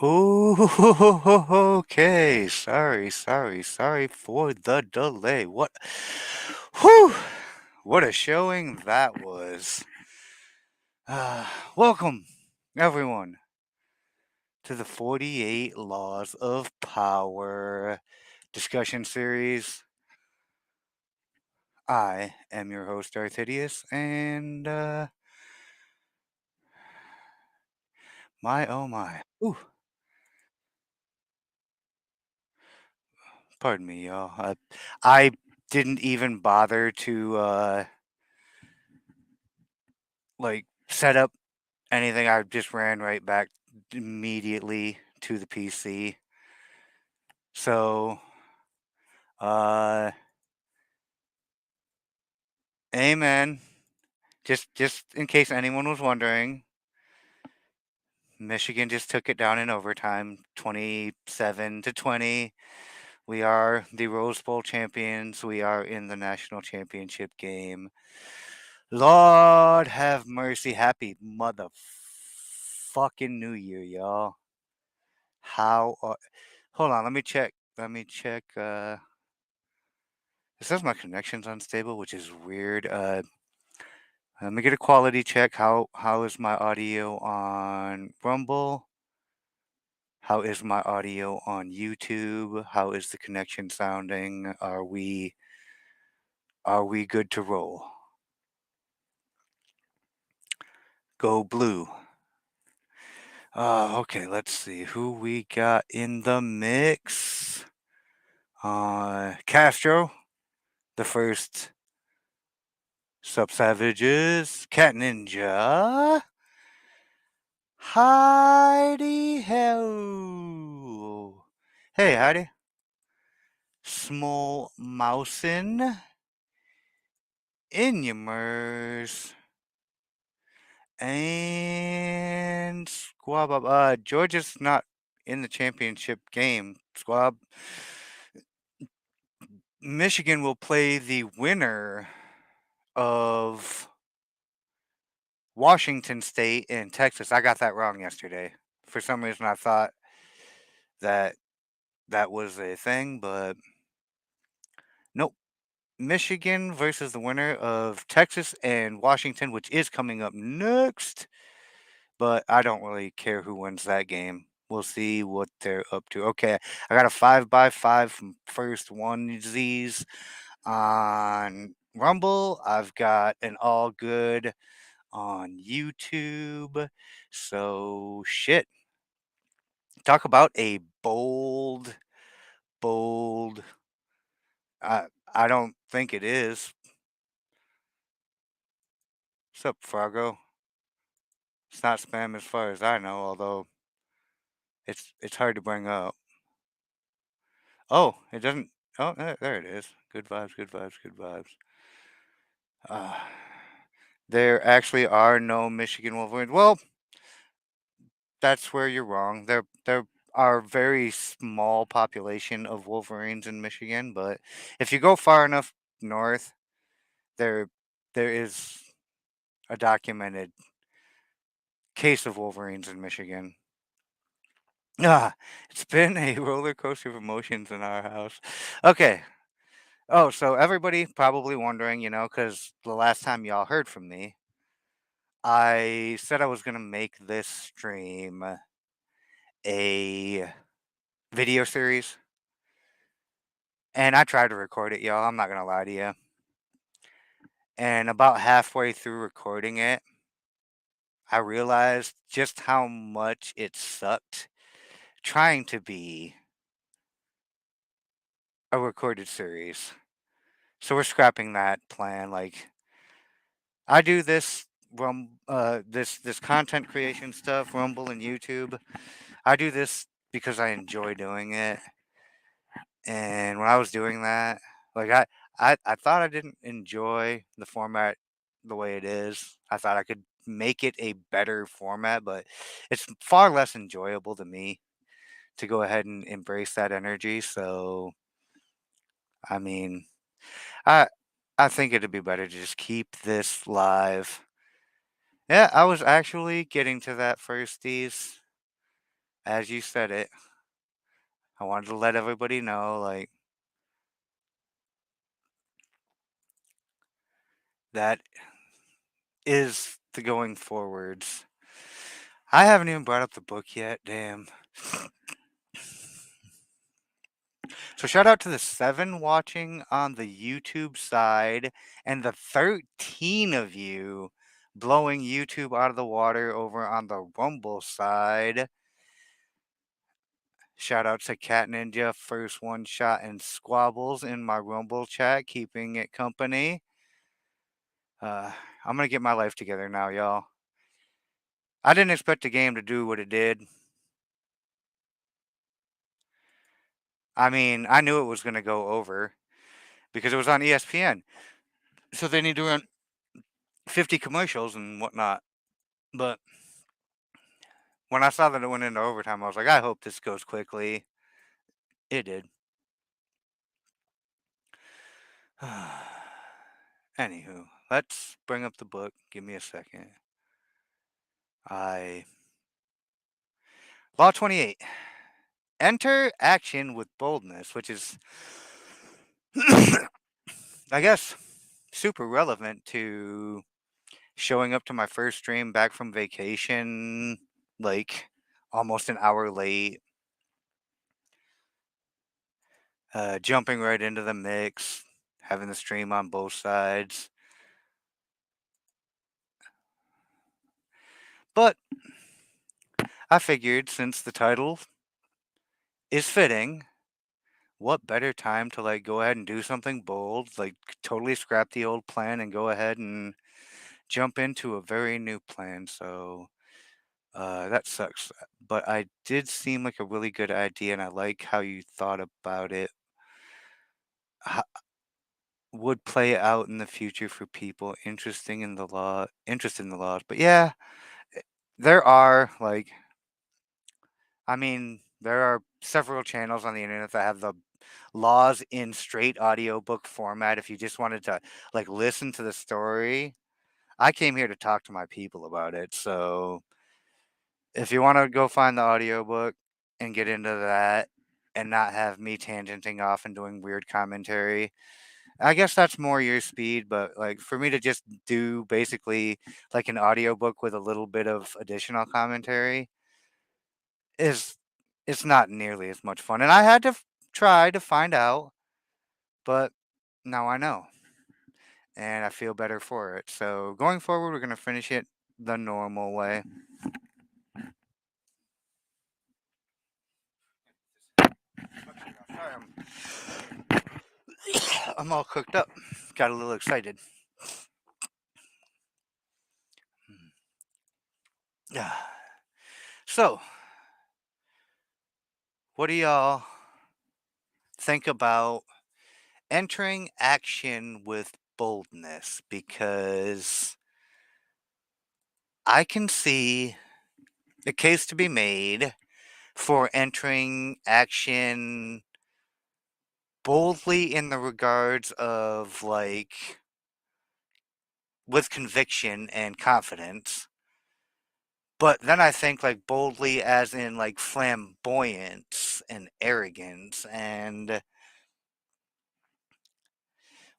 Oh, okay. Sorry for the delay. Whew, what a showing that was. Welcome, everyone, to the 48 Laws of Power discussion series. I am your host, Arthidius, and my oh my. Ooh, pardon me, y'all. I didn't even bother to set up anything. I just ran right back immediately to the PC. So, uh, amen. Just in case anyone was wondering, Michigan just took it down in overtime, 27-20. We are the Rose Bowl champions. We are in the national championship game. Lord have mercy. Happy motherfucking New Year, y'all. How? Hold on. Let me check. It says my connection's unstable, which is weird. Let me get a quality check. How is my audio on Rumble? How is my audio on YouTube? How is the connection sounding? Are we good to roll? Go blue. Okay, let's see who we got in the mix. Castro, the first Sub Savages, Cat Ninja, Heidi Ho. Hey, Heidi. Small Mousin, Inumers, and Squab. Georgia's not in the championship game. Squab. Michigan will play the winner of Washington State and Texas. I got that wrong yesterday. For some reason, I thought that that was a thing, but nope. Michigan versus the winner of Texas and Washington, which is coming up next. But I don't really care who wins that game. We'll see what they're up to. Okay, I got a 5x5 from First Onesies on Rumble. I've got an all good on YouTube. So shit. Talk about a bold. I don't think it is. What's up, Fargo? It's not spam as far as I know, although it's hard to bring up. Oh, it doesn't. Oh, there it is. Good vibes, good vibes, good vibes. Uh, there actually are no Michigan Wolverines. Well, that's where you're wrong. There are very small population of Wolverines in Michigan, but if you go far enough north, there there is a documented case of Wolverines in Michigan. It's been a roller coaster of emotions in our house. Okay. Oh, so everybody probably wondering, because the last time y'all heard from me, I said I was going to make this stream a video series, and I tried to record it, y'all. I'm not going to lie to you. And about halfway through recording it, I realized just how much it sucked trying to be a recorded series. So we're scrapping that plan. Like, I do this content creation stuff, Rumble and YouTube. I do this because I enjoy doing it. And when I was doing that, like I thought I didn't enjoy the format the way it is. I thought I could make it a better format, but it's far less enjoyable to me to go ahead and embrace that energy. So I mean, I I think it'd be better to just keep this live. Yeah, I was actually getting to that firsties. as you said it, I wanted to let everybody know, like, that is the going forwards. I haven't even brought up the book yet, damn. So shout out to the 7 watching on the YouTube side and the 13 of you blowing YouTube out of the water over on the Rumble side. Shout out to Cat Ninja, first one shot and squabbles in my Rumble chat, keeping it company. Uh, I'm gonna get my life together now, y'all. I didn't expect the game to do what it did. I mean, I knew it was gonna go over because it was on ESPN. So they need to run 50 commercials and whatnot. But when I saw that it went into overtime, I was like, I hope this goes quickly. It did. Anywho, let's bring up the book. Give me a second. Law 28. Enter action with boldness, which is, I guess, super relevant to showing up to my first stream back from vacation, like almost an hour late, jumping right into the mix, having the stream on both sides. But I figured since the title is fitting, what better time to like go ahead and do something bold, like totally scrap the old plan and go ahead and jump into a very new plan. So that sucks. But I did seem like a really good idea, and I like how you thought about it. Would play out in the future for people interested in the laws. But yeah, there are like, I mean, there are several channels on the internet that have the laws in straight audiobook format. If you just wanted to like listen to the story, I came here to talk to my people about it. So if you want to go find the audiobook and get into that and not have me tangenting off and doing weird commentary, I guess that's more your speed. But like for me to just do basically like an audiobook with a little bit of additional commentary is it's not nearly as much fun. And I had to try to find out, but now I know and I feel better for it. So going forward, we're going to finish it the normal way. Sorry, I'm all cooked up. Got a little excited. So, what do y'all think about entering action with boldness? Because I can see a case to be made for entering action boldly in the regards of like with conviction and confidence. But then I think like boldly as in like flamboyance and arrogance. And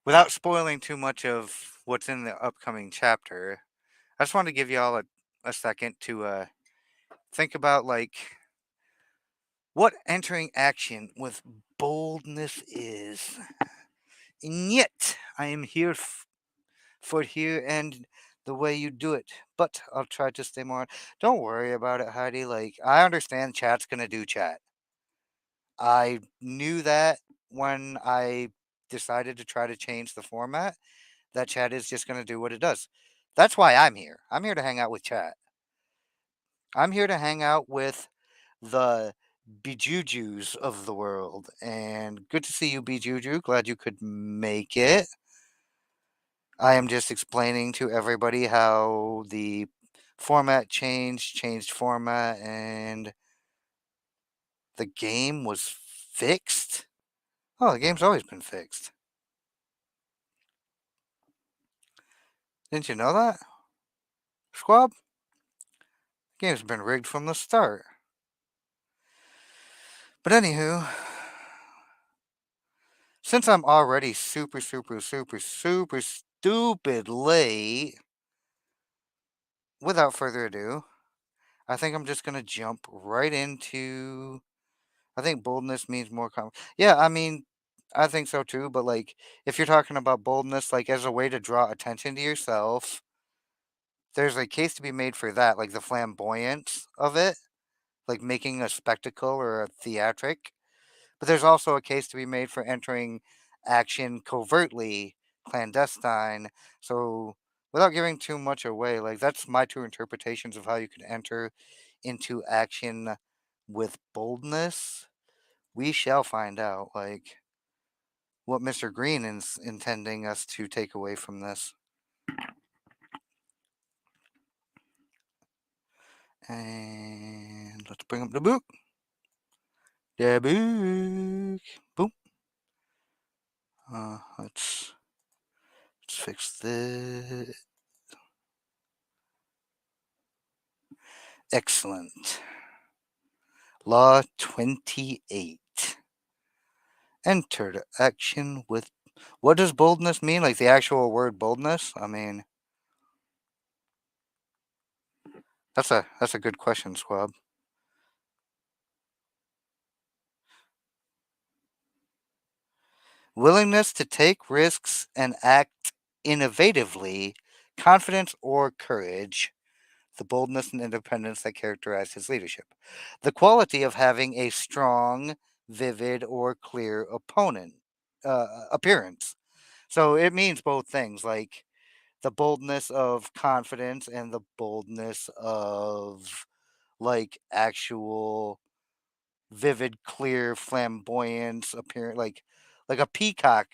without spoiling too much of what's in the upcoming chapter, I just want to give y'all a second to think about like what entering action with boldness is. And yet, I am here for here and the way you do it. But I'll try to stay more. Don't worry about it, Heidi. Like, I understand chat's going to do chat. I knew that when I decided to try to change the format, that chat is just going to do what it does. That's why I'm here. I'm here to hang out with chat. I'm here to hang out with the Bijujus of the world. And good to see you, Bijuju. Glad you could make it. I am just explaining to everybody how the format changed format, and the game was fixed. Oh, the game's always been fixed. Didn't you know that? Squab? The game's been rigged from the start. But anywho, since I'm already super, super, super, super stupid late, without further ado, I think I'm just gonna jump right into. I think boldness means more. Yeah, I mean, I think so too. But like, if you're talking about boldness, like as a way to draw attention to yourself, there's a case to be made for that, like the flamboyance of it, like making a spectacle or a theatric. But there's also a case to be made for entering action covertly, clandestine. So, without giving too much away, like that's my two interpretations of how you could enter into action with boldness. We shall find out, like, what Mr. Greene is intending us to take away from this. And let's bring up the book. The book. Boom. Let's fix this. Excellent. Law 28. Enter the action with. What does boldness mean? Like the actual word boldness? I mean, that's a good question, Squab. Willingness to take risks and act innovatively, confidence or courage, the boldness and independence that characterize his leadership. The quality of having a strong, vivid, or clear appearance. So it means both things, like the boldness of confidence and the boldness of like actual vivid, clear, flamboyance appearance. Like a peacock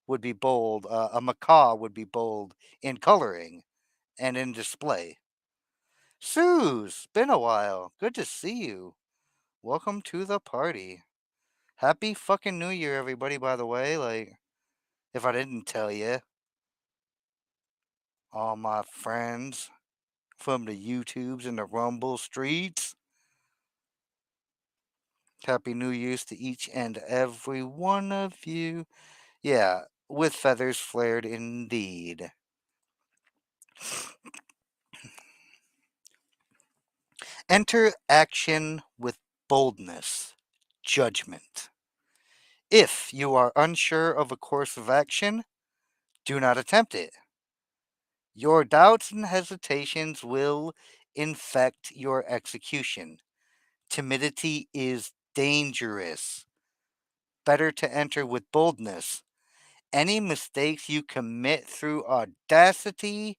would be bold, a macaw would be bold in coloring and in display. Suze, been a while. Good to see you. Welcome to the party. Happy fucking New Year, everybody, by the way. Like, if I didn't tell you, all my friends from the YouTubes and the Rumble streets. Happy New Year's to each and every one of you. Yeah, with feathers flared indeed. Enter action with boldness, judgment. If you are unsure of a course of action, do not attempt it. Your doubts and hesitations will infect your execution. Timidity is dangerous. Better to enter with boldness. Any mistakes you commit through audacity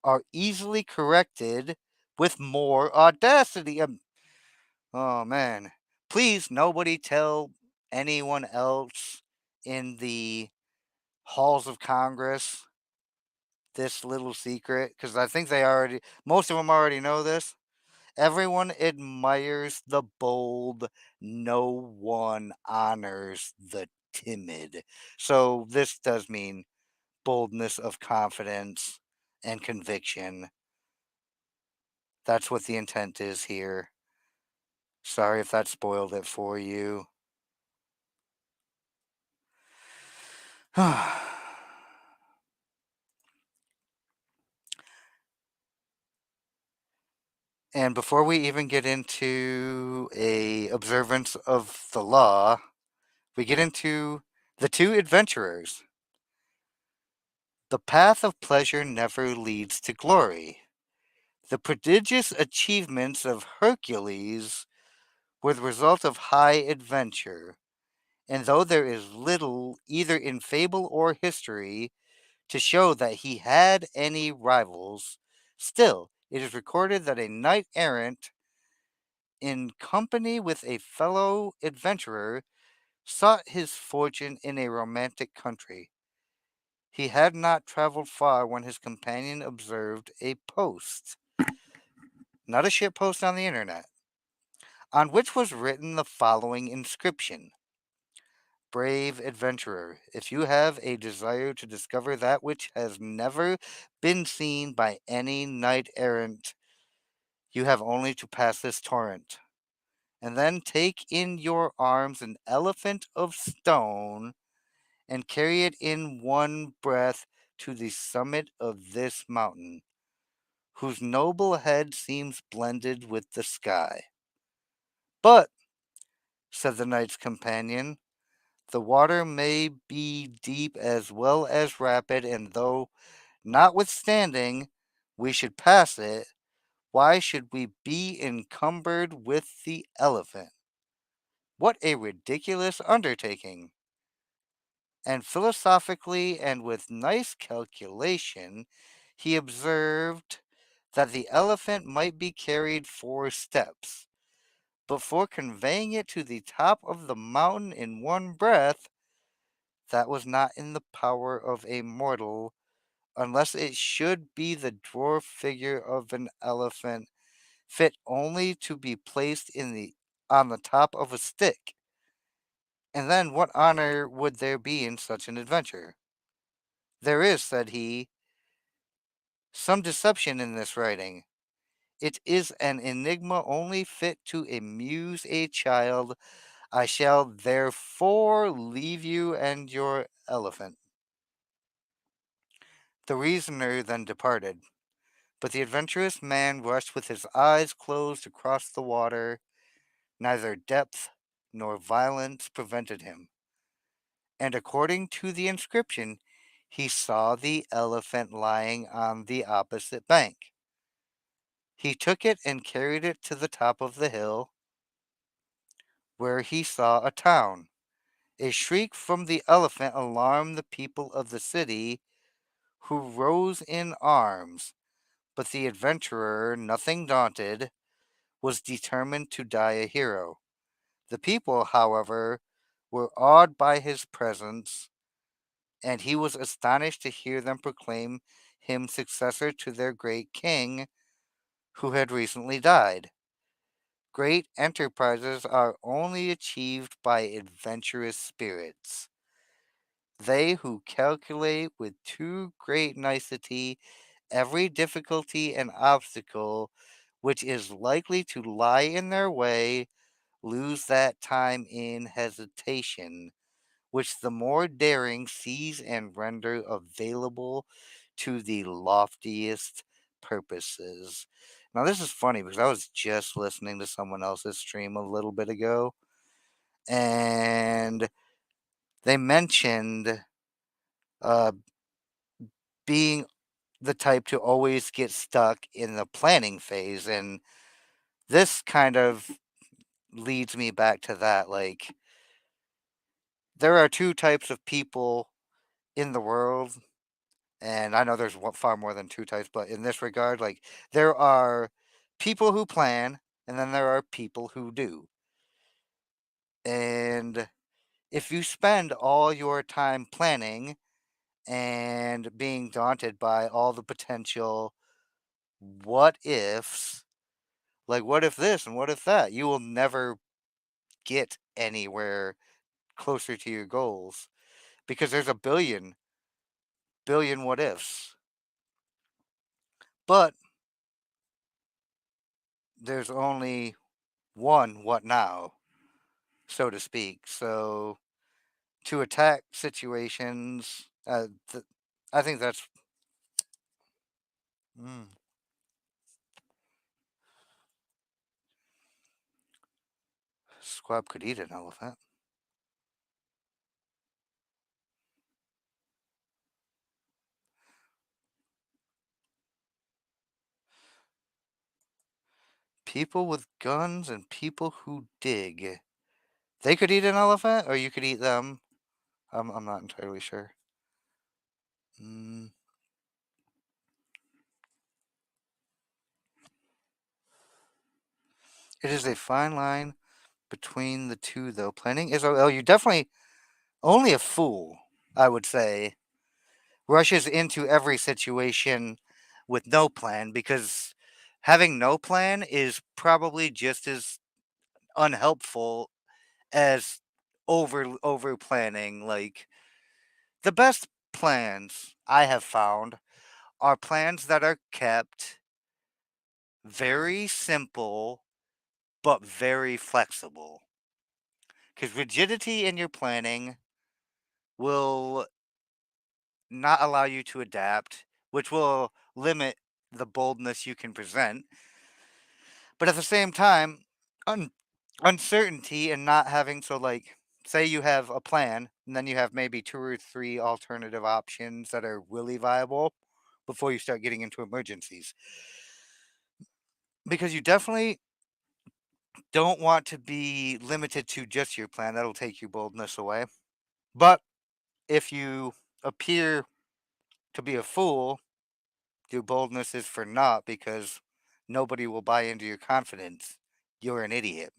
are easily corrected with more audacity. Oh man. Please, nobody tell anyone else in the halls of Congress this little secret, because I think most of them already know this. Everyone admires the bold, no one honors the timid. So this does mean boldness of confidence and conviction. That's what the intent is here. Sorry if that spoiled it for you. And before we even get into a observance of the law, we get into the two adventurers. The path of pleasure never leads to glory. The prodigious achievements of Hercules were the result of high adventure, and though there is little, either in fable or history, to show that he had any rivals, still it is recorded that a knight errant, in company with a fellow adventurer, sought his fortune in a romantic country. He had not traveled far when his companion observed a post, not a shit post on the internet, on which was written the following inscription: Brave adventurer, if you have a desire to discover that which has never been seen by any knight errant, you have only to pass this torrent. and then take in your arms an elephant of stone and carry it in one breath to the summit of this mountain, whose noble head seems blended with the sky. But, said the knight's companion, the water may be deep as well as rapid, and though, notwithstanding, we should pass it, why should we be encumbered with the elephant? What a ridiculous undertaking! And philosophically and with nice calculation, he observed that the elephant might be carried 4 steps, but for conveying it to the top of the mountain in one breath, that was not in the power of a mortal, unless it should be the dwarf figure of an elephant, fit only to be placed on the top of a stick. And then what honor would there be in such an adventure? There is, said he, some deception in this writing. It is an enigma only fit to amuse a child. I shall therefore leave you and your elephant. The reasoner then departed, but the adventurous man rushed with his eyes closed across the water. Neither depth nor violence prevented him, and according to the inscription, he saw the elephant lying on the opposite bank. He took it and carried it to the top of the hill, where he saw a town. A shriek from the elephant alarmed the people of the city, who rose in arms, but the adventurer, nothing daunted, was determined to die a hero. The people, however, were awed by his presence, and he was astonished to hear them proclaim him successor to their great king, who had recently died. Great enterprises are only achieved by adventurous spirits. They who calculate with too great nicety every difficulty and obstacle which is likely to lie in their way lose that time in hesitation, which the more daring seize and render available to the loftiest purposes. Now, this is funny because I was just listening to someone else's stream a little bit ago, and they mentioned uh, being the type to always get stuck in the planning phase. And this kind of leads me back to that. Like, there are 2 types of people in the world, and I know there's far more than 2 types, but in this regard, like, there are people who plan, and then there are people who do. And if you spend all your time planning and being daunted by all the potential what ifs, like what if this and what if that, you will never get anywhere closer to your goals because there's a billion what ifs. But there's only one what now, so to speak. So to attack situations, I think that's mm, Squab could eat an elephant. People with guns and people who dig. They could eat an elephant, or you could eat them. I'm not entirely sure. Mm, it is a fine line between the two, though. Planning is. Oh, you definitely only a fool, I would say, rushes into every situation with no plan because having no plan is probably just as unhelpful as over planning. Like, the best plans I have found are plans that are kept very simple but very flexible. Because rigidity in your planning will not allow you to adapt, which will limit the boldness you can present. But at the same time, un- uncertainty and not having so like say you have a plan and then you have maybe two or three alternative options that are really viable before you start getting into emergencies. Because you definitely don't want to be limited to just your plan. That'll take your boldness away. But if you appear to be a fool, your boldness is for naught because nobody will buy into your confidence. You're an idiot.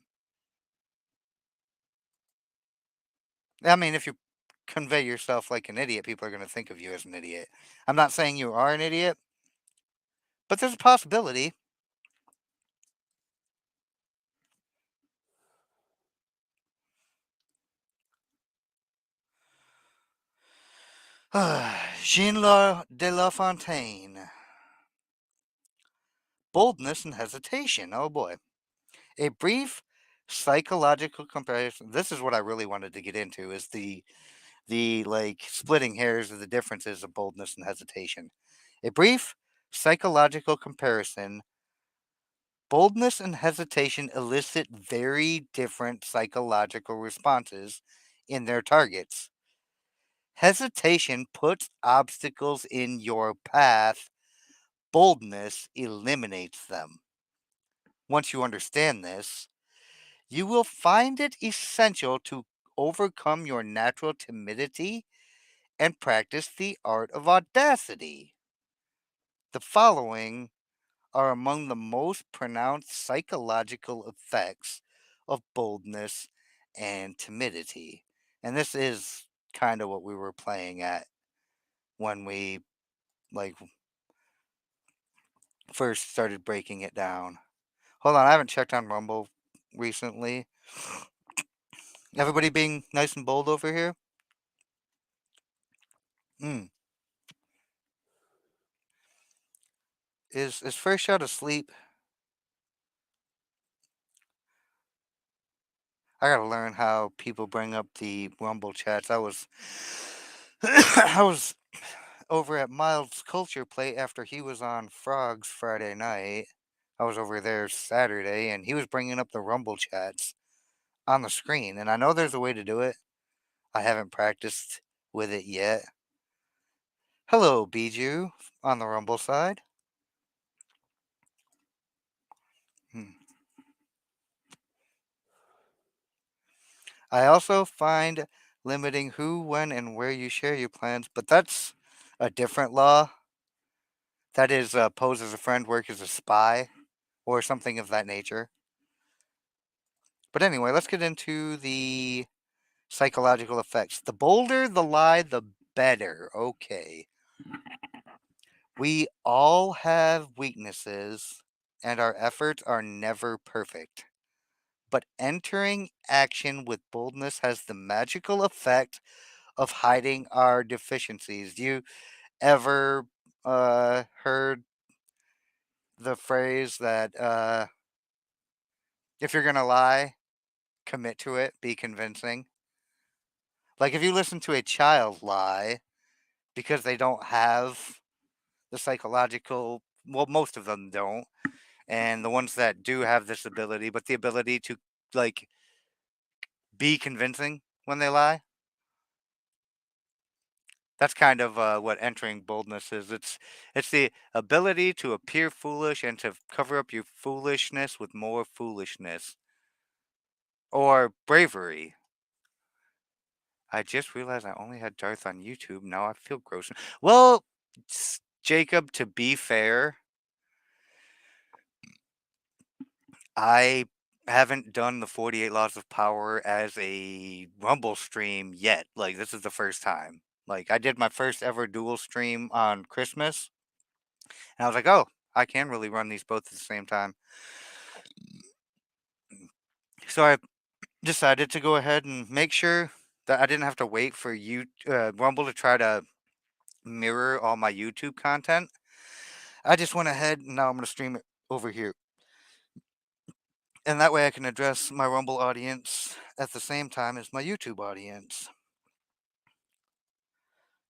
I mean, if you convey yourself like an idiot, people are going to think of you as an idiot. I'm not saying you are an idiot, but there's a possibility. De La Fontaine. Boldness and hesitation. Oh boy. A brief psychological comparison. This is what I really wanted to get into is the like splitting hairs of the differences of boldness and hesitation. A brief psychological comparison. Boldness and hesitation elicit very different psychological responses in their targets. Hesitation puts obstacles in your path, boldness eliminates them. Once you understand this, you will find it essential to overcome your natural timidity and practice the art of audacity. The following are among the most pronounced psychological effects of boldness and timidity. And this is kind of what we were playing at when we like first started breaking it down. Hold on, I haven't checked on Rumble recently. Everybody being nice and bold over here? Mm. Is First Shot asleep? I gotta learn how people bring up the Rumble chats. I was over at Miles Culture Plate after he was on Frogs Friday night. I was over there Saturday, and he was bringing up the Rumble chats on the screen. And I know there's a way to do it. I haven't practiced with it yet. Hello, Bijou, on the Rumble side. Hmm. I also find limiting who, when, and where you share your plans, but that's a different law. That is, pose as a friend, work as a spy, or something of that nature. But anyway, let's get into the psychological effects. The bolder the lie, the better. Okay. We all have weaknesses, and our efforts are never perfect. But entering action with boldness has the magical effect of hiding our deficiencies. You ever heard the phrase that if you're going to lie, commit to it, be convincing? Like if you listen to a child lie because they don't have the psychological, well, most of them don't, and the ones that do have this ability, but the ability to like be convincing when they lie, that's kind of what entering boldness is. It's the ability to appear foolish and to cover up your foolishness with more foolishness or bravery. I just realized I only had Darth on YouTube. Now I feel gross. Well, Jacob, to be fair, I haven't done the 48 Laws of Power as a Rumble stream yet. Like, this is the first time. Like, I did my first ever dual stream on Christmas, and I was like, oh, I can really run these both at the same time. So I decided to go ahead and make sure that I didn't have to wait for you, Rumble to try to mirror all my YouTube content. I just went ahead and now I'm going to stream it over here. And that way I can address my Rumble audience at the same time as my YouTube audience.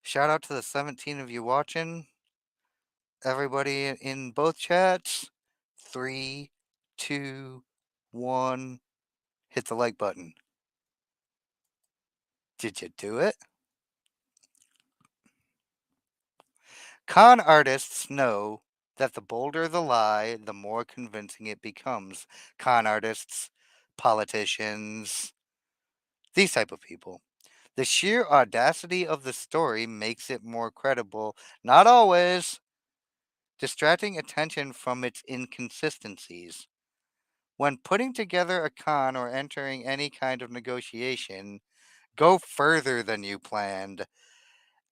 Shout out to the 17 of you watching. Everybody in both chats. 3, 2, 1. Hit the like button. Did you do it? Con artists know that the bolder the lie, the more convincing it becomes. Con artists, politicians, these type of people. The sheer audacity of the story makes it more credible, not always, distracting attention from its inconsistencies. When putting together a con or entering any kind of negotiation, go further than you planned.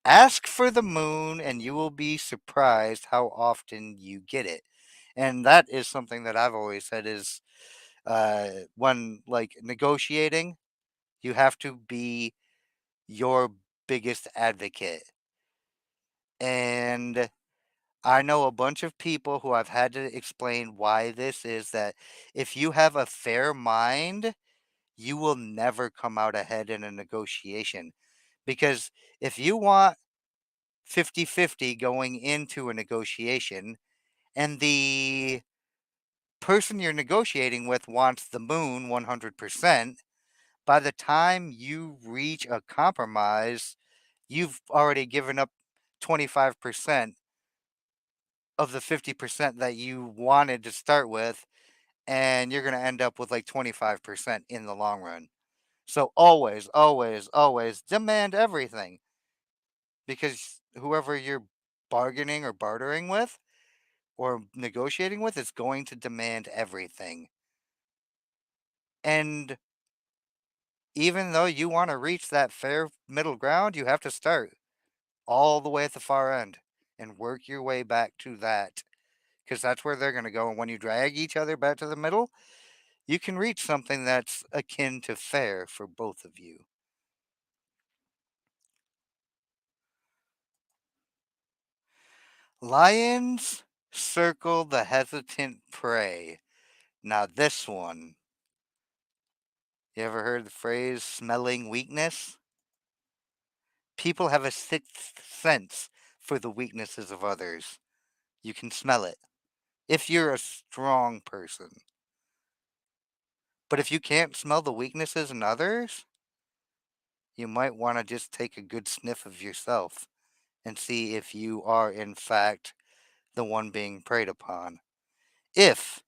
Ask for the moon, and you will be surprised how often you get it. And that is something that I've always said is when like negotiating, you have to be your biggest advocate. And I know a bunch of people who I've had to explain why this is that if you have a fair mind, you will never come out ahead in a negotiation. Because if you want 50-50 going into a negotiation and the person you're negotiating with wants the moon 100%, by the time you reach a compromise, you've already given up 25% of the 50% that you wanted to start with, and you're going to end up with like 25% in the long run. So always, always, always demand everything because whoever you're bargaining or bartering with or negotiating with is going to demand everything. And even though you want to reach that fair middle ground, you have to start all the way at the far end and work your way back to that because that's where they're going to go. And when you drag each other back to the middle, you can reach something that's akin to fair for both of you. Lions circle the hesitant prey. Now, this one, you ever heard the phrase smelling weakness? People have a sixth sense for the weaknesses of others. You can smell it if you're a strong person. But if you can't smell the weaknesses in others, you might want to just take a good sniff of yourself and see if you are, in fact, the one being preyed upon. If,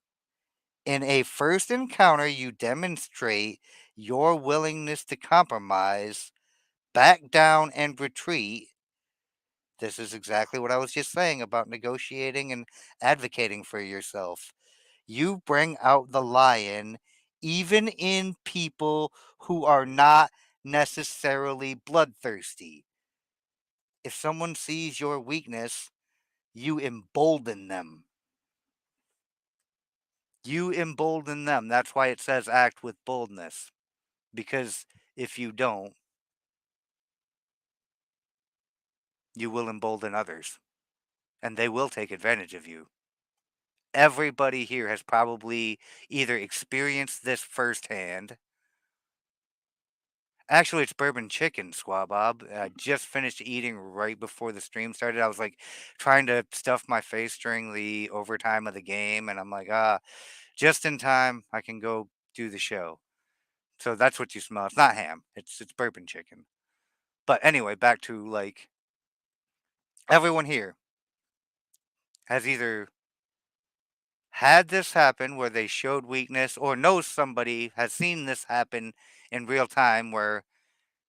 in a first encounter, you demonstrate your willingness to compromise, back down, and retreat, this is exactly what I was just saying about negotiating and advocating for yourself. You bring out the lion even in people who are not necessarily bloodthirsty. If someone sees your weakness, you embolden them. You embolden them. That's why it says act with boldness. Because if you don't, you will embolden others and they will take advantage of you. Everybody here has probably either experienced this firsthand. Actually, it's bourbon chicken, Squabob. I just finished eating right before the stream started. I was like trying to stuff my face during the overtime of the game, and I'm like, just in time, I can go do the show. So that's what you smell. It's not ham. It's bourbon chicken. But anyway, back to like everyone here has either had this happen where they showed weakness or knows somebody has seen this happen in real time where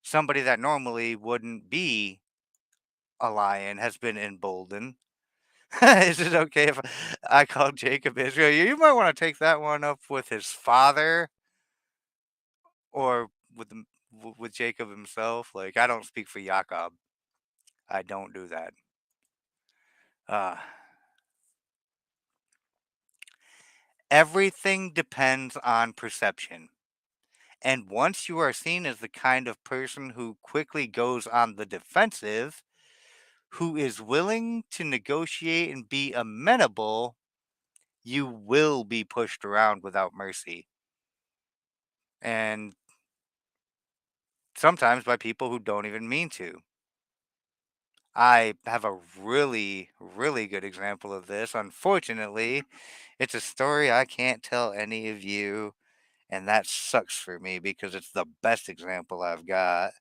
somebody that normally wouldn't be a lion has been emboldened. Is it okay if I call Jacob Israel? You might want to take that one up with his father or with with Jacob himself. Like I don't speak for Jacob. I don't do that. Uh, Everything depends on perception. And once you are seen as the kind of person who quickly goes on the defensive, who is willing to negotiate and be amenable, you will be pushed around without mercy. and sometimes by people who don't even mean to. I have a really, really good example of this. Unfortunately, it's a story I can't tell any of you, and that sucks for me because it's the best example I've got.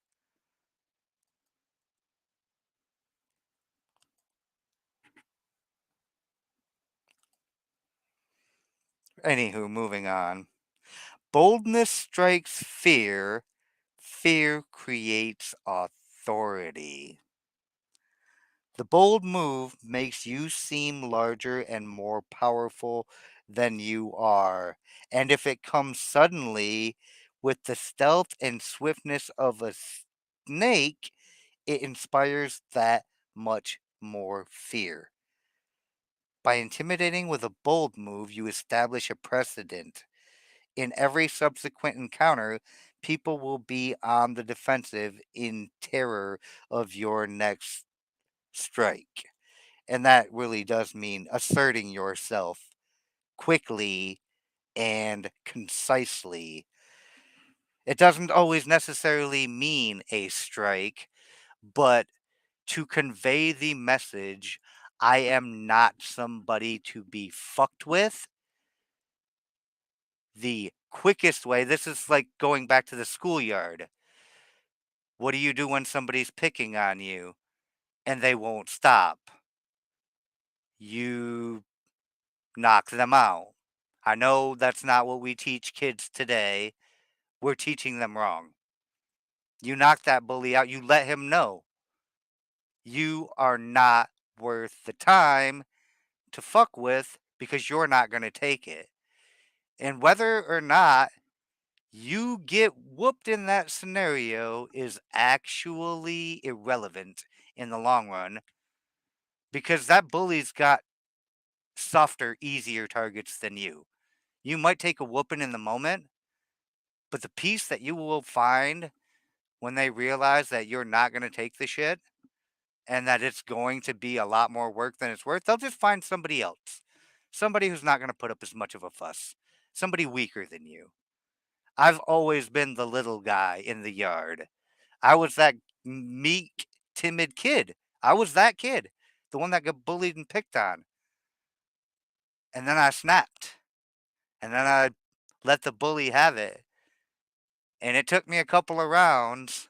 Anywho, moving on. Boldness strikes fear, fear creates authority. The bold move makes you seem larger and more powerful than you are. And if it comes suddenly with the stealth and swiftness of a snake, it inspires that much more fear. By intimidating with a bold move, you establish a precedent. In every subsequent encounter, people will be on the defensive in terror of your next strike. And that really does mean asserting yourself quickly and concisely. It doesn't always necessarily mean a strike, but to convey the message, I am not somebody to be fucked with. The quickest way, this is like going back to the schoolyard. What do you do when somebody's picking on you and they won't stop? You knock them out. I know that's not what we teach kids today. We're teaching them wrong. You knock that bully out, you let him know you are not worth the time to fuck with because you're not going to take it. And whether or not you get whooped in that scenario is actually irrelevant in the long run because that bully's got softer, easier targets than you. You might take a whooping in the moment, but the peace that you will find when they realize that you're not going to take the shit and that it's going to be a lot more work than it's worth, they'll just find somebody else. Somebody who's not going to put up as much of a fuss. Somebody weaker than you. I've always been the little guy in the yard. I was that meek, timid kid. I was that kid. The one that got bullied and picked on. And then I snapped. And then I let the bully have it. And it took me a couple of rounds,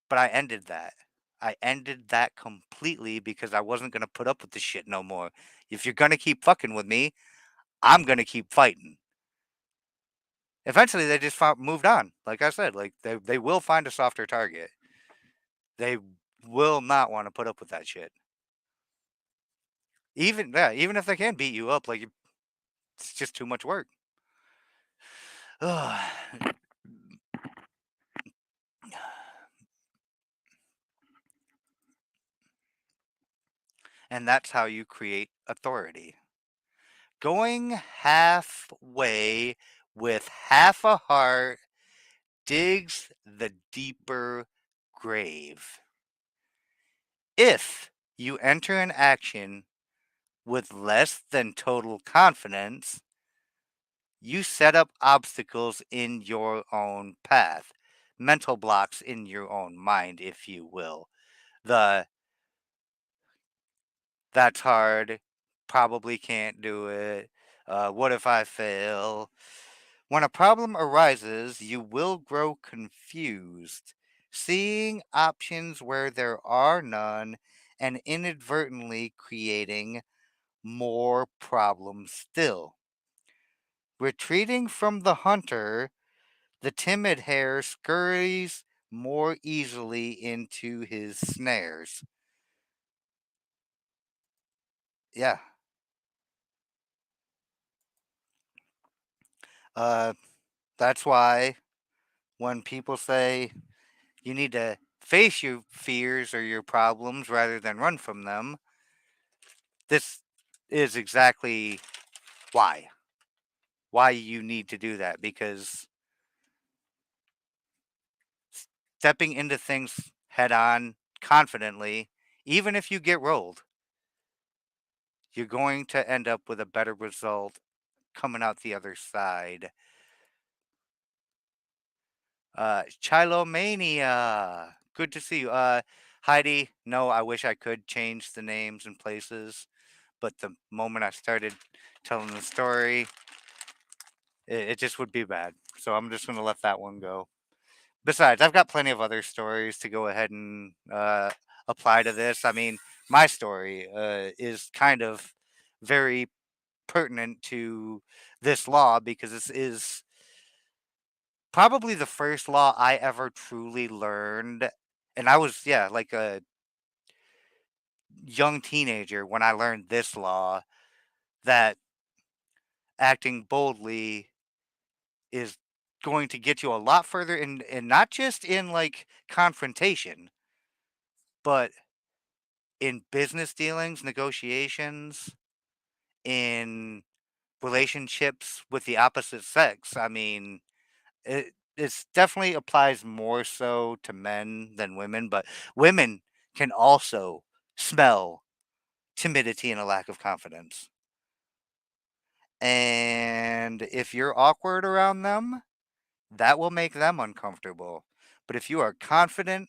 but I ended that. I ended that completely because I wasn't going to put up with this shit no more. If you're going to keep fucking with me, I'm going to keep fighting. Eventually, they just moved on. Like I said, like they will find a softer target. They will not want to put up with that shit. Even if they can beat you up, like it's just too much work. And that's how you create authority. Going halfway with half a heart digs the deeper grave. If you enter an action with less than total confidence, you set up obstacles in your own path, mental blocks in your own mind, if you will. The that's hard, probably can't do it, what if I fail? When a problem arises, you will grow confused, seeing options where there are none and inadvertently creating more problems still. Retreating from the hunter, the timid hare scurries more easily into his snares. Yeah. Uh, that's why when people say you need to face your fears or your problems rather than run from them, this is exactly why. Why you need to do that because stepping into things head on confidently, even if you get rolled, you're going to end up with a better result coming out the other side. Chilomania. Good to see you. Heidi, no, I wish I could change the names and places, but the moment I started telling the story, it just would be bad. So I'm just going to let that one go. Besides, I've got plenty of other stories to go ahead and apply to this. I mean, my story is kind of very pertinent to this law because this is probably the first law I ever truly learned. And I was, yeah, like a young teenager when I learned this law that acting boldly is going to get you a lot further in, and not just in like confrontation, but in business dealings, negotiations, in relationships with the opposite sex. I mean, it's definitely applies more so to men than women, but women can also smell timidity and a lack of confidence. And if you're awkward around them, that will make them uncomfortable. But if you are confident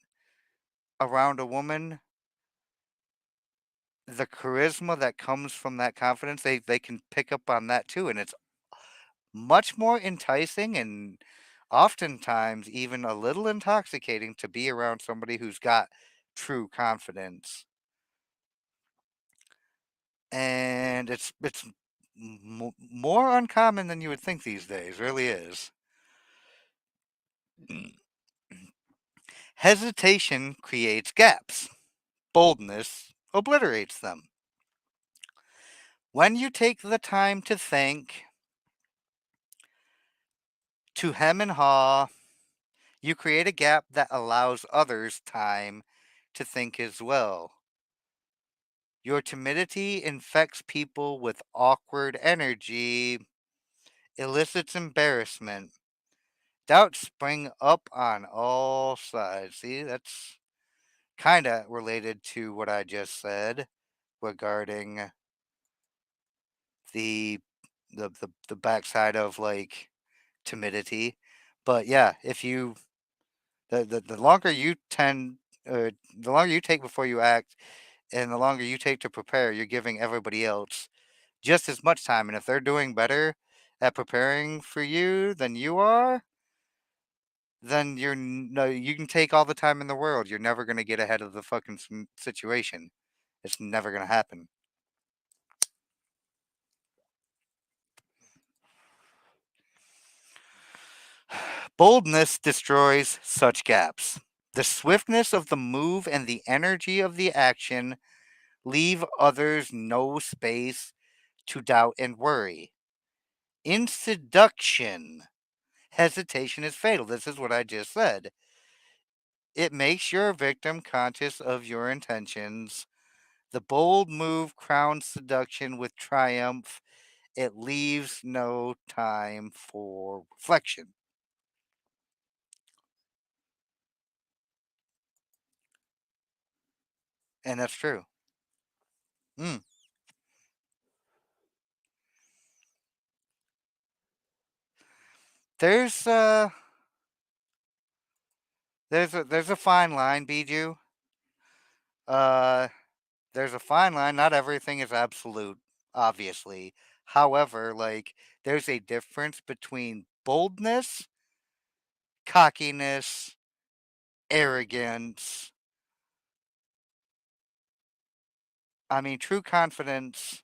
around a woman, the charisma that comes from that confidence, they can pick up on that too. And it's much more enticing and oftentimes even a little intoxicating to be around somebody who's got true confidence. And it's more uncommon than you would think these days, really is. Hesitation creates gaps. Boldness obliterates them. When you take the time to think, to hem and haw, you create a gap that allows others time to think as well. Your timidity infects people with awkward energy, elicits embarrassment. Doubts spring up on all sides. See, that's kind of related to what I just said regarding the the backside of like timidity. But yeah, if you the longer you tend the longer you take before you act and the longer you take to prepare, you're giving everybody else just as much time. And if they're doing better at preparing for you than you are, then no, you can take all the time in the world. You're never going to get ahead of the fucking situation. It's never going to happen. Boldness destroys such gaps. The swiftness of the move and the energy of the action leave others no space to doubt and worry. In seduction, hesitation is fatal. This is what I just said. It makes your victim conscious of your intentions. The bold move crowns seduction with triumph. It leaves no time for reflection. And that's true. Mm. There's there's a fine line, Bijou. Uh there's a fine line. Not everything is absolute, obviously. However, like there's a difference between boldness, cockiness, arrogance. I mean, true confidence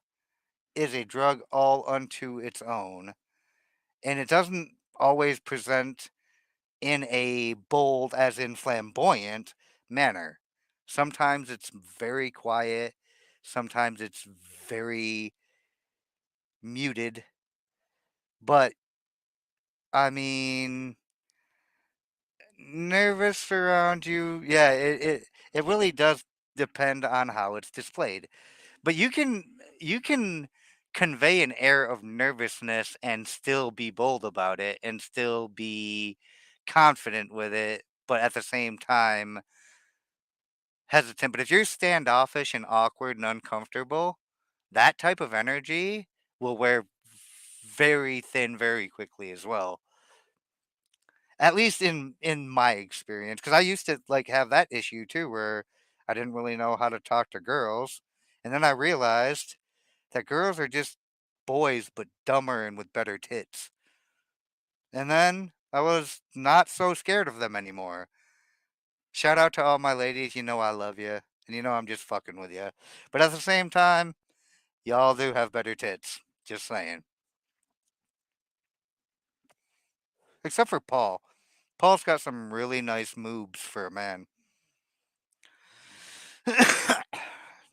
is a drug all unto its own, and it doesn't always present in a bold, as in flamboyant, manner. Sometimes it's very quiet, sometimes it's very muted, but I mean, nervous around you, yeah, it really does depend on how it's displayed. But you can convey an air of nervousness and still be bold about it and still be confident with it, but at the same time hesitant. But if you're standoffish and awkward and uncomfortable, that type of energy will wear very thin very quickly as well. At least in my experience, because I used to like have that issue too, where I didn't really know how to talk to girls, and then I realized that girls are just boys, but dumber and with better tits. And then I was not so scared of them anymore. Shout out to all my ladies, you know I love you, and you know I'm just fucking with you. But at the same time, y'all do have better tits. Just saying. Except for Paul. Paul's got some really nice moves for a man.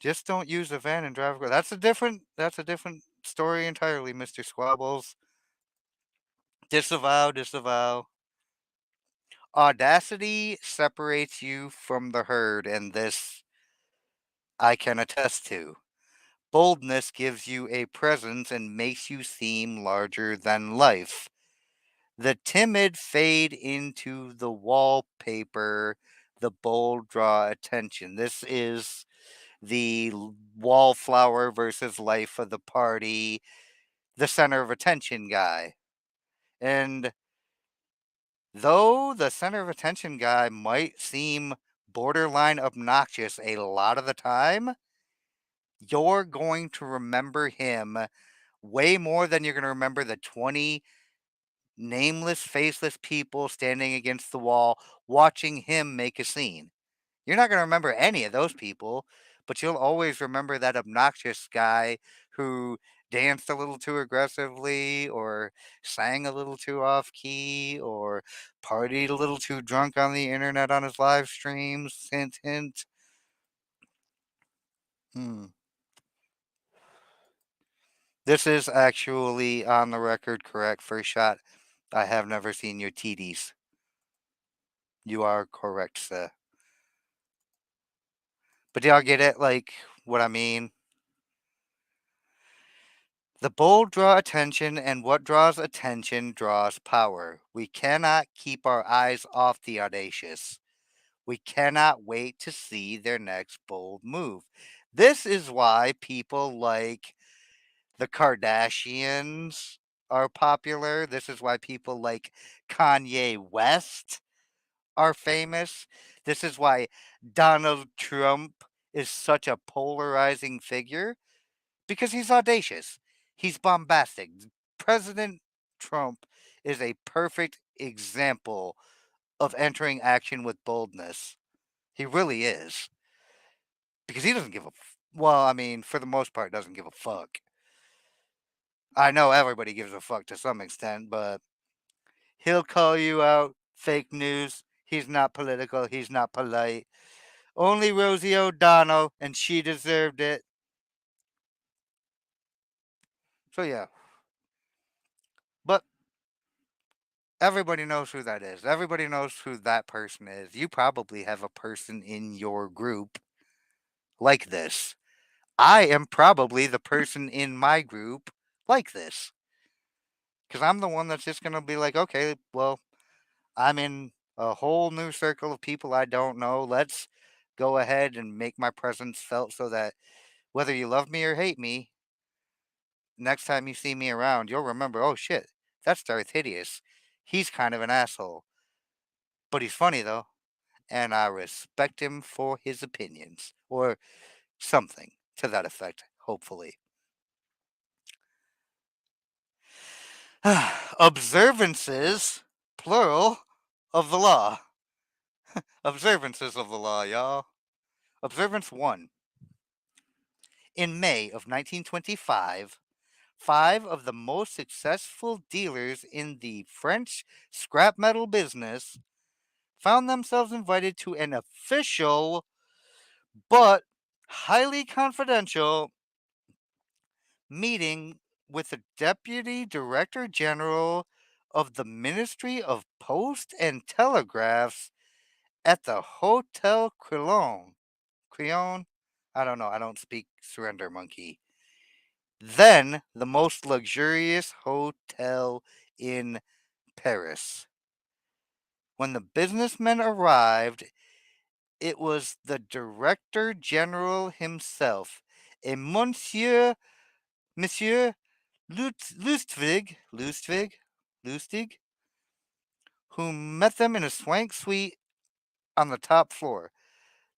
Just don't use a van and drive a car. That's a different story entirely, Mr. Squabbles. Disavow, disavow. Audacity separates you from the herd, and this I can attest to. Boldness gives you a presence and makes you seem larger than life. The timid fade into the wallpaper, the bold draw attention. This is the wallflower versus life of the party, the center of attention guy. And though the center of attention guy might seem borderline obnoxious a lot of the time, you're going to remember him way more than you're going to remember the 20 nameless, faceless people standing against the wall watching him make a scene. You're not going to remember any of those people, but you'll always remember that obnoxious guy who danced a little too aggressively or sang a little too off key or partied a little too drunk on the internet on his live streams. Hint, hint. Hmm. This is actually on the record correct. First shot. I have never seen your TDs. You are correct, sir. But do y'all get it? Like, what I mean? The bold draw attention, and what draws attention draws power. We cannot keep our eyes off the audacious. We cannot wait to see their next bold move. This is why people like the Kardashians are popular. This is why people like Kanye West are famous. This is why Donald Trump is such a polarizing figure because he's audacious. He's bombastic. President Trump is a perfect example of entering action with boldness. He really is. Because he doesn't give a well, I mean, for the most part doesn't give a fuck. I know everybody gives a fuck to some extent, but he'll call you out fake news. He's not political, he's not polite. Only Rosie O'Donnell, and she deserved it. So yeah. But everybody knows who that is. Everybody knows who that person is. You probably have a person in your group like this. I am probably the person in my group like this. Because I'm the one that's just going to be like, okay, well, I'm in a whole new circle of people I don't know. Let's go ahead and make my presence felt so that whether you love me or hate me, next time you see me around, you'll remember, oh shit, that's Darth Hideous. He's kind of an asshole. But he's funny though, and I respect him for his opinions. Or something to that effect, hopefully. Observances, plural, of the law. Observances of the law, y'all. Observance 1. In May of 1925, five of the most successful dealers in the French scrap metal business found themselves invited to an official but highly confidential meeting with the Deputy Director General of the Ministry of Post and Telegraphs at the Hotel Crillon. Crillon? I don't know. I don't speak Surrender Monkey. Then the most luxurious hotel in Paris. When the businessmen arrived, it was the Director General himself, a Monsieur Lustig, who met them in a swank suite on the top floor.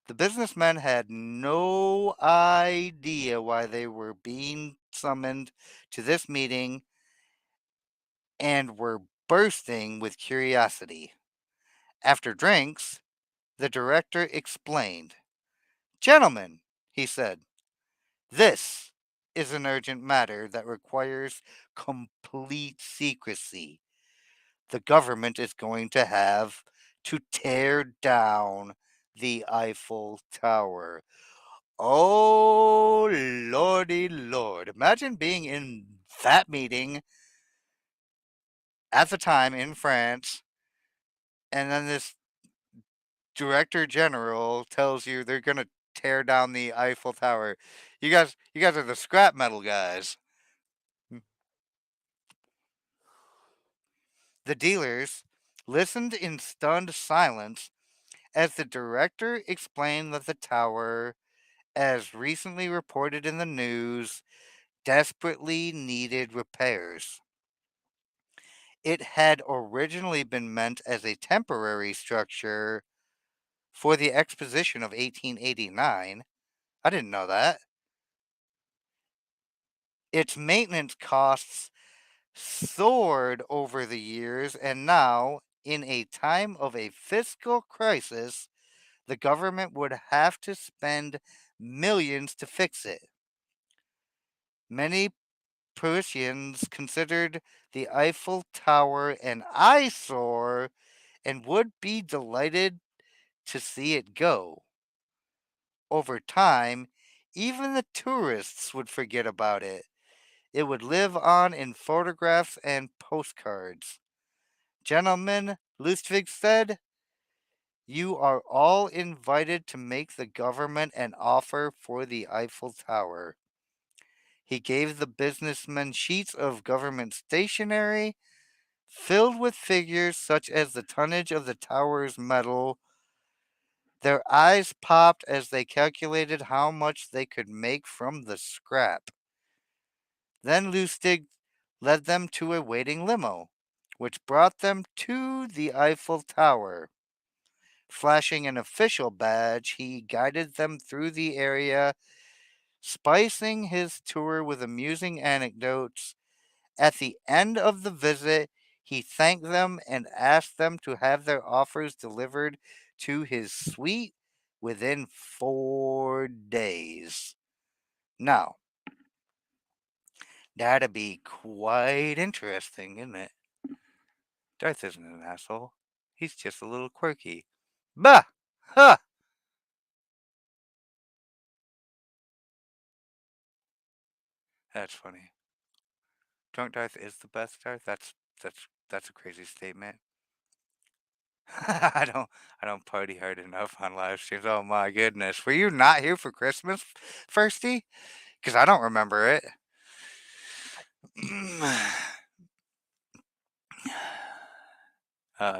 The businessmen had no idea why they were being summoned to this meeting and were bursting with curiosity. After drinks, the director explained. Gentlemen, he said, this is an urgent matter that requires complete secrecy. The government is going to have to tear down the Eiffel Tower. Oh, lordy lord. Imagine being in that meeting at the time in France, and then this director general tells you they're going to tear down the Eiffel Tower. You guys are the scrap metal guys. The dealers listened in stunned silence as the director explained that the tower, as recently reported in the news, desperately needed repairs. It had originally been meant as a temporary structure for the exposition of 1889. I didn't know that. Its maintenance costs soared over the years, and now, in a time of a fiscal crisis, the government would have to spend millions to fix it. Many Parisians considered the Eiffel Tower an eyesore and would be delighted to see it go. Over time, even the tourists would forget about it. It would live on in photographs and postcards. Gentlemen, Lustig said, you are all invited to make the government an offer for the Eiffel Tower. He gave the businessmen sheets of government stationery filled with figures such as the tonnage of the tower's metal. Their eyes popped as they calculated how much they could make from the scrap. Then Lustig led them to a waiting limo, which brought them to the Eiffel Tower. Flashing an official badge, he guided them through the area, spicing his tour with amusing anecdotes. At the end of the visit, he thanked them and asked them to have their offers delivered to his suite within 4 days. Now, that'd be quite interesting, isn't it? Darth isn't an asshole. He's just a little quirky. Bah! Ha! That's funny. Drunk Darth is the best Darth. That's a crazy statement. I don't I don't party hard enough on live streams. Oh my goodness. Were you not here for Christmas, Firsty? Because I don't remember it.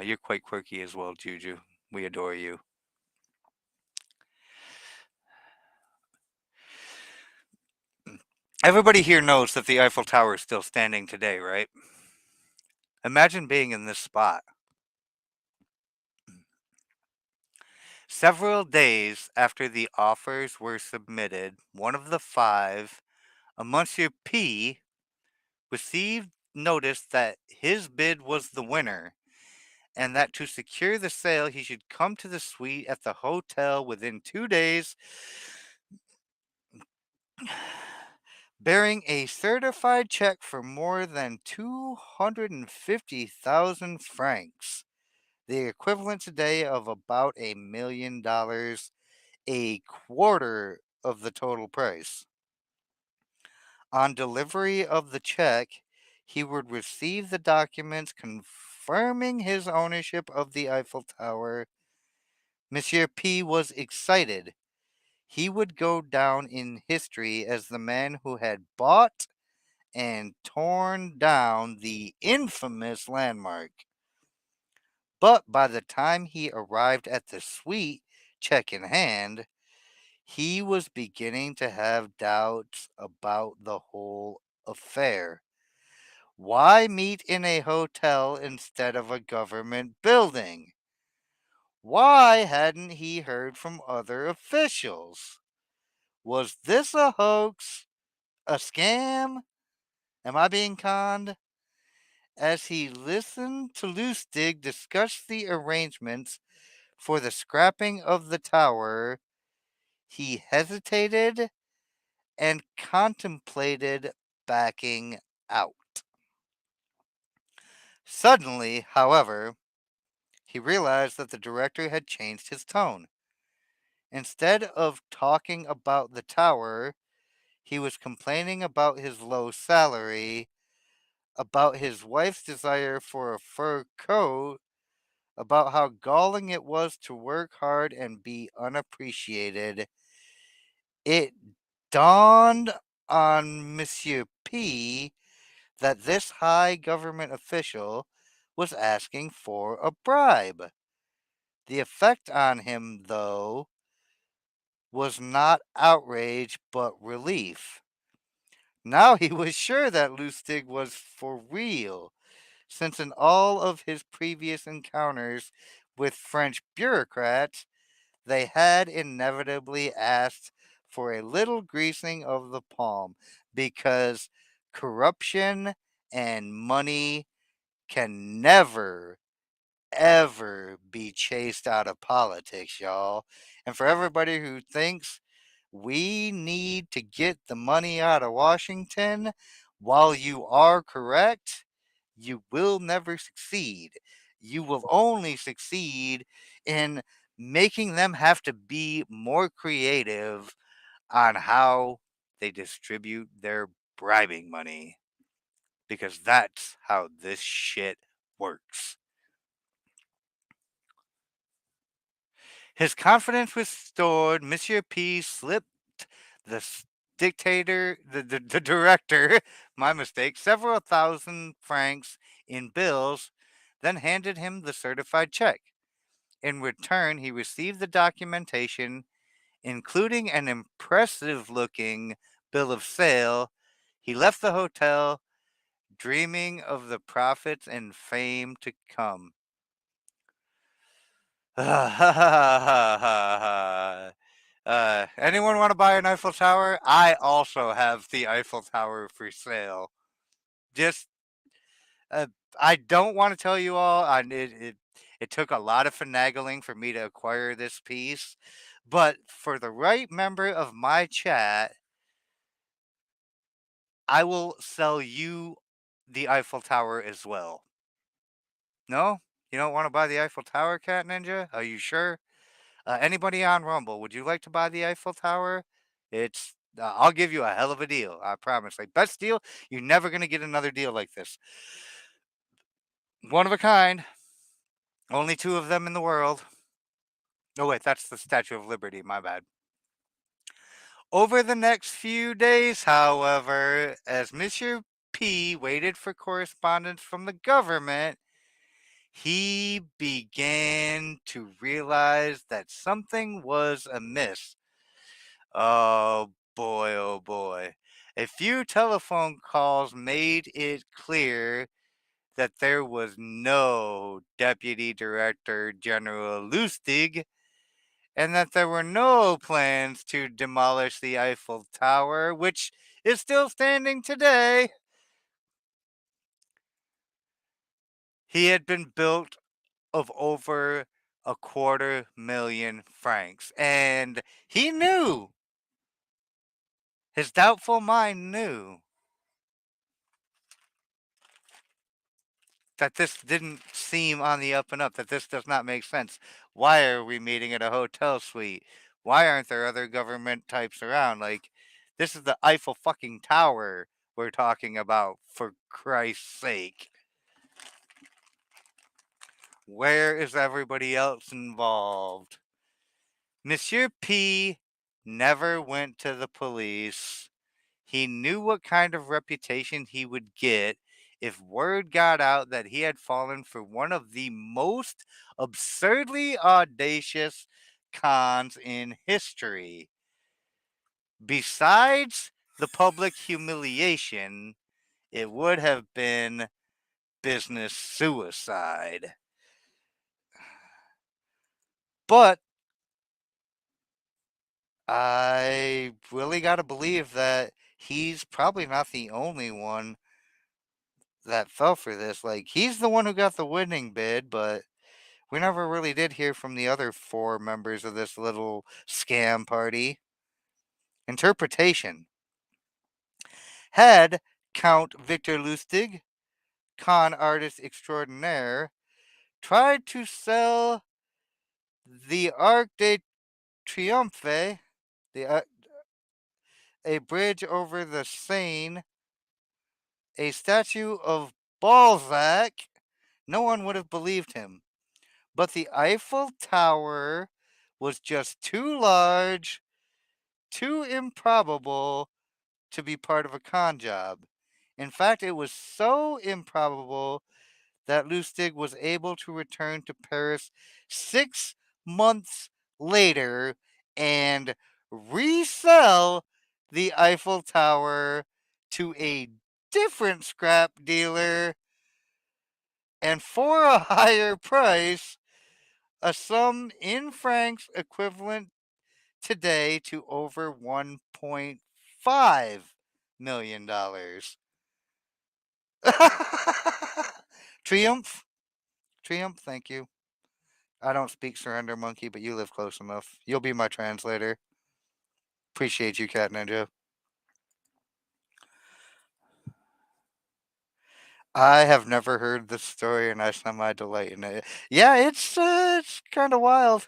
You're quite quirky as well, Juju. We adore you. Everybody here knows that the Eiffel Tower is still standing today, right? Imagine being in this spot. Several days after the offers were submitted, one of the five, a Monsieur P, received notice that his bid was the winner and that to secure the sale he should come to the suite at the hotel within 2 days bearing a certified check for more than 250,000 francs, the equivalent today of about $1 million, a quarter of the total price. On delivery of the check, he would receive the documents confirming his ownership of the Eiffel Tower. Monsieur P was excited. He would go down in history as the man who had bought and torn down the infamous landmark. But by the time he arrived at the suite, check in hand, he was beginning to have doubts about the whole affair. Why meet in a hotel instead of a government building? Why hadn't he heard from other officials? Was this a hoax? A scam? Am I being conned? As he listened to Lustig discuss the arrangements for the scrapping of the tower, he hesitated and contemplated backing out. Suddenly, however, he realized that the director had changed his tone. Instead of talking about the tower, he was complaining about his low salary, about his wife's desire for a fur coat, about how galling it was to work hard and be unappreciated. It dawned on Monsieur P that this high government official was asking for a bribe. The effect on him, though, was not outrage but relief. Now he was sure that Lustig was for real, since in all of his previous encounters with French bureaucrats, they had inevitably asked for a little greasing of the palm because corruption and money can never, ever be chased out of politics, y'all. And for everybody who thinks we need to get the money out of Washington, while you are correct, you will never succeed. You will only succeed in making them have to be more creative on how they distribute their bribing money. Because that's how this shit works. His confidence restored, Monsieur P slipped the dictator, the director, my mistake, several thousand francs in bills, then handed him the certified check. In return, he received the documentation, including an impressive looking bill of sale. He left the hotel, dreaming of the profits and fame to come. Anyone want to buy an Eiffel Tower? I also have the Eiffel Tower for sale. Just, uh, I don't want to tell you all. It took a lot of finagling for me to acquire this piece, but for the right member of my chat, I will sell you the Eiffel Tower as well. No, you don't want to buy the Eiffel Tower, Cat Ninja? Are you sure? Anybody on Rumble, would you like to buy the Eiffel Tower? It's I'll give you a hell of a deal. I promise. Like best deal, you're never gonna get another deal like this. One of a kind. Only two of them in the world. Oh wait, that's the Statue of Liberty. My bad. Over the next few days, however, as Monsieur P waited for correspondence from the government, he began to realize that something was amiss. Oh boy, oh boy. A few telephone calls made it clear that there was no Deputy Director General Lustig and that there were no plans to demolish the Eiffel Tower, which is still standing today. He had been built of over a 250,000 francs, and he knew, his doubtful mind knew that this didn't seem on the up and up, that this does not make sense. Why are we meeting at a hotel suite? Why aren't there other government types around? Like, this is the Eiffel fucking Tower we're talking about, for Christ's sake. Where is everybody else involved? Monsieur P never went to the police. He knew what kind of reputation he would get if word got out that he had fallen for one of the most absurdly audacious cons in history. Besides the public humiliation, It would have been business suicide. But I really got to believe that he's probably not the only one that fell for this. Like, he's the one who got the winning bid, but we never really did hear from the other four members of this little scam party. Interpretation. Had Count Victor Lustig, con artist extraordinaire, tried to sell the Arc de Triomphe, the, a bridge over the Seine, a statue of Balzac, no one would have believed him. But the Eiffel Tower was just too large, too improbable to be part of a con job. In fact, it was so improbable that Lustig was able to return to Paris 6 months later and resell the Eiffel Tower to a different scrap dealer and for a higher price, a sum in francs equivalent today to over $1.5 million. Triumph? Triumph, thank you. I don't speak Surrender Monkey, but you live close enough. You'll be my translator. Appreciate you, Cat Ninja. I have never heard this story, and I semi delight in it. Yeah, it's kind of wild.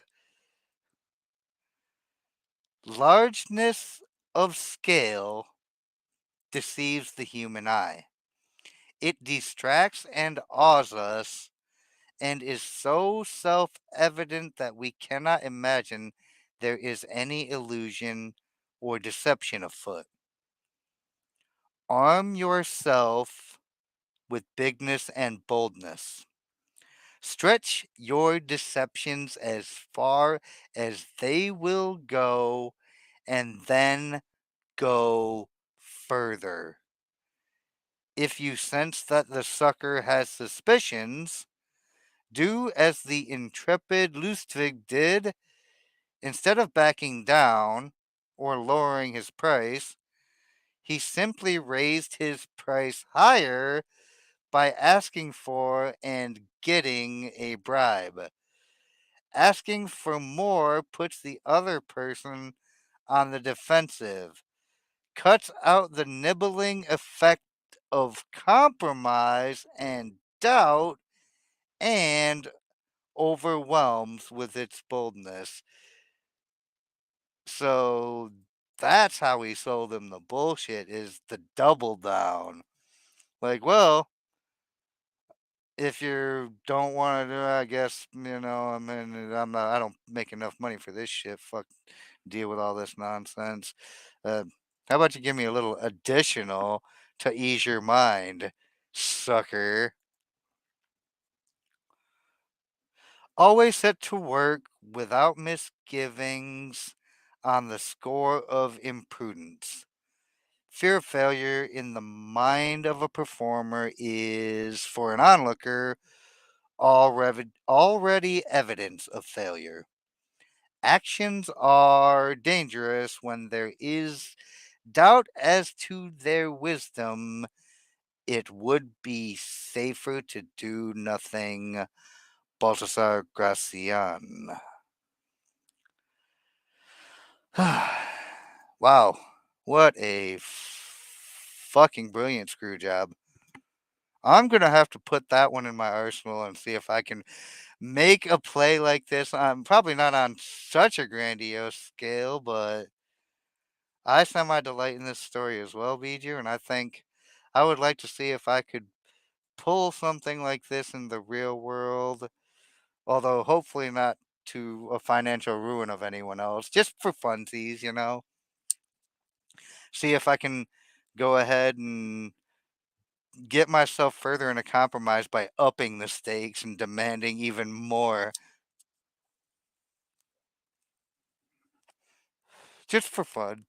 Largeness of scale deceives the human eye. It distracts and awes us, and is so self evident that we cannot imagine there is any illusion or deception afoot. Arm yourself with bigness and boldness. Stretch your deceptions as far as they will go, and then go further. If you sense that the sucker has suspicions, do as the intrepid Lustig did. Instead of backing down or lowering his price, he simply raised his price higher by asking for and getting a bribe. Asking for more puts the other person on the defensive, cuts out the nibbling effect of compromise and doubt, and overwhelms with its boldness. So that's how he sold him the bullshit, is the double down. Like, well, if you don't want to do it, I guess, I mean, I don't make enough money for this shit. Fuck, deal with all this nonsense. Uh, how about you give me a little additional to ease your mind, sucker? Always set to work without misgivings on the score of imprudence. Fear of failure in the mind of a performer is, for an onlooker, already evidence of failure. Actions are dangerous when there is doubt as to their wisdom. It would be safer to do nothing. Baltasar Gracian. Wow. What a fucking brilliant screw job. I'm going to have to put that one in my arsenal and see if I can make a play like this. I'm probably not on such a grandiose scale, but I semi delight in this story as well, Bijou, and I think I would like to see if I could pull something like this in the real world, although hopefully not to a financial ruin of anyone else, just for funsies. See if I can go ahead and get myself further in a compromise by upping the stakes and demanding even more, just for fun.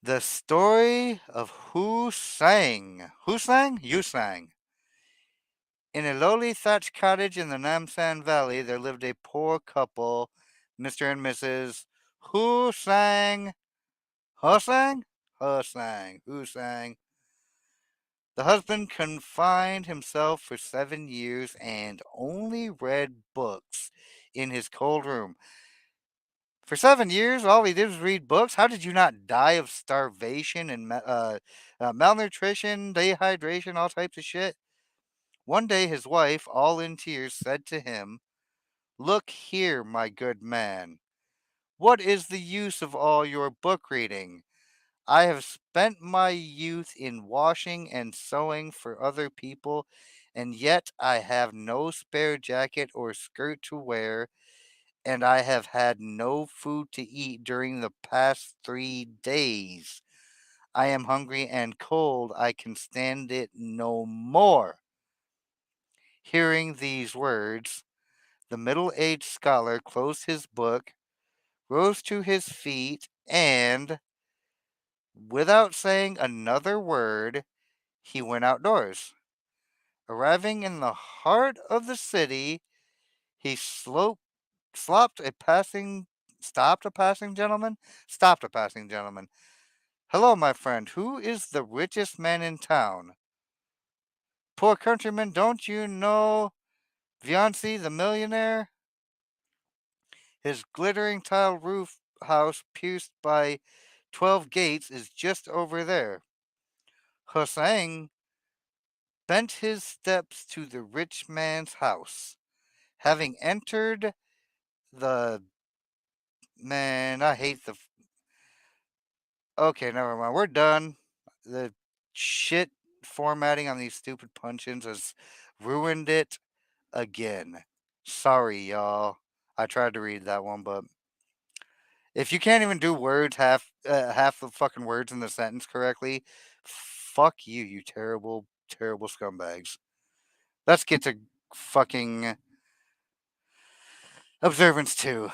The story of who sang. Who sang? You sang. In a lowly thatched cottage in the Namsan Valley, there lived a poor couple, Mr. and Mrs. Who sang? Who sang? Who sang? Who sang? The husband confined himself for 7 years and only read books in his cold room. For 7 years, all he did was read books. How did you not die of starvation and malnutrition, dehydration, all types of shit? One day, his wife, all in tears, said to him, "Look here, my good man. What is the use of all your book reading? I have spent my youth in washing and sewing for other people, and yet I have no spare jacket or skirt to wear, and I have had no food to eat during the past 3 days. I am hungry and cold. I can stand it no more." Hearing these words, the middle aged scholar closed his book, rose to his feet, and, without saying another word, he went outdoors. Arriving in the heart of the city, he slopped a passing, stopped a passing gentleman, stopped a passing gentleman. "Hello, my friend. Who is the richest man in town?" "Poor countryman, don't you know Viancy, the millionaire? His glittering tile roof house, pierced by 12 gates, is just over there." Hossein bent his steps to the rich man's house. Having entered the man, I hate the. Okay, never mind. We're done. The shit formatting on these stupid punch-ins has ruined it again. Sorry, y'all. I tried to read that one, but if you can't even do words half the fucking words in the sentence correctly, fuck you, you terrible, terrible scumbags. Let's get to fucking observance two,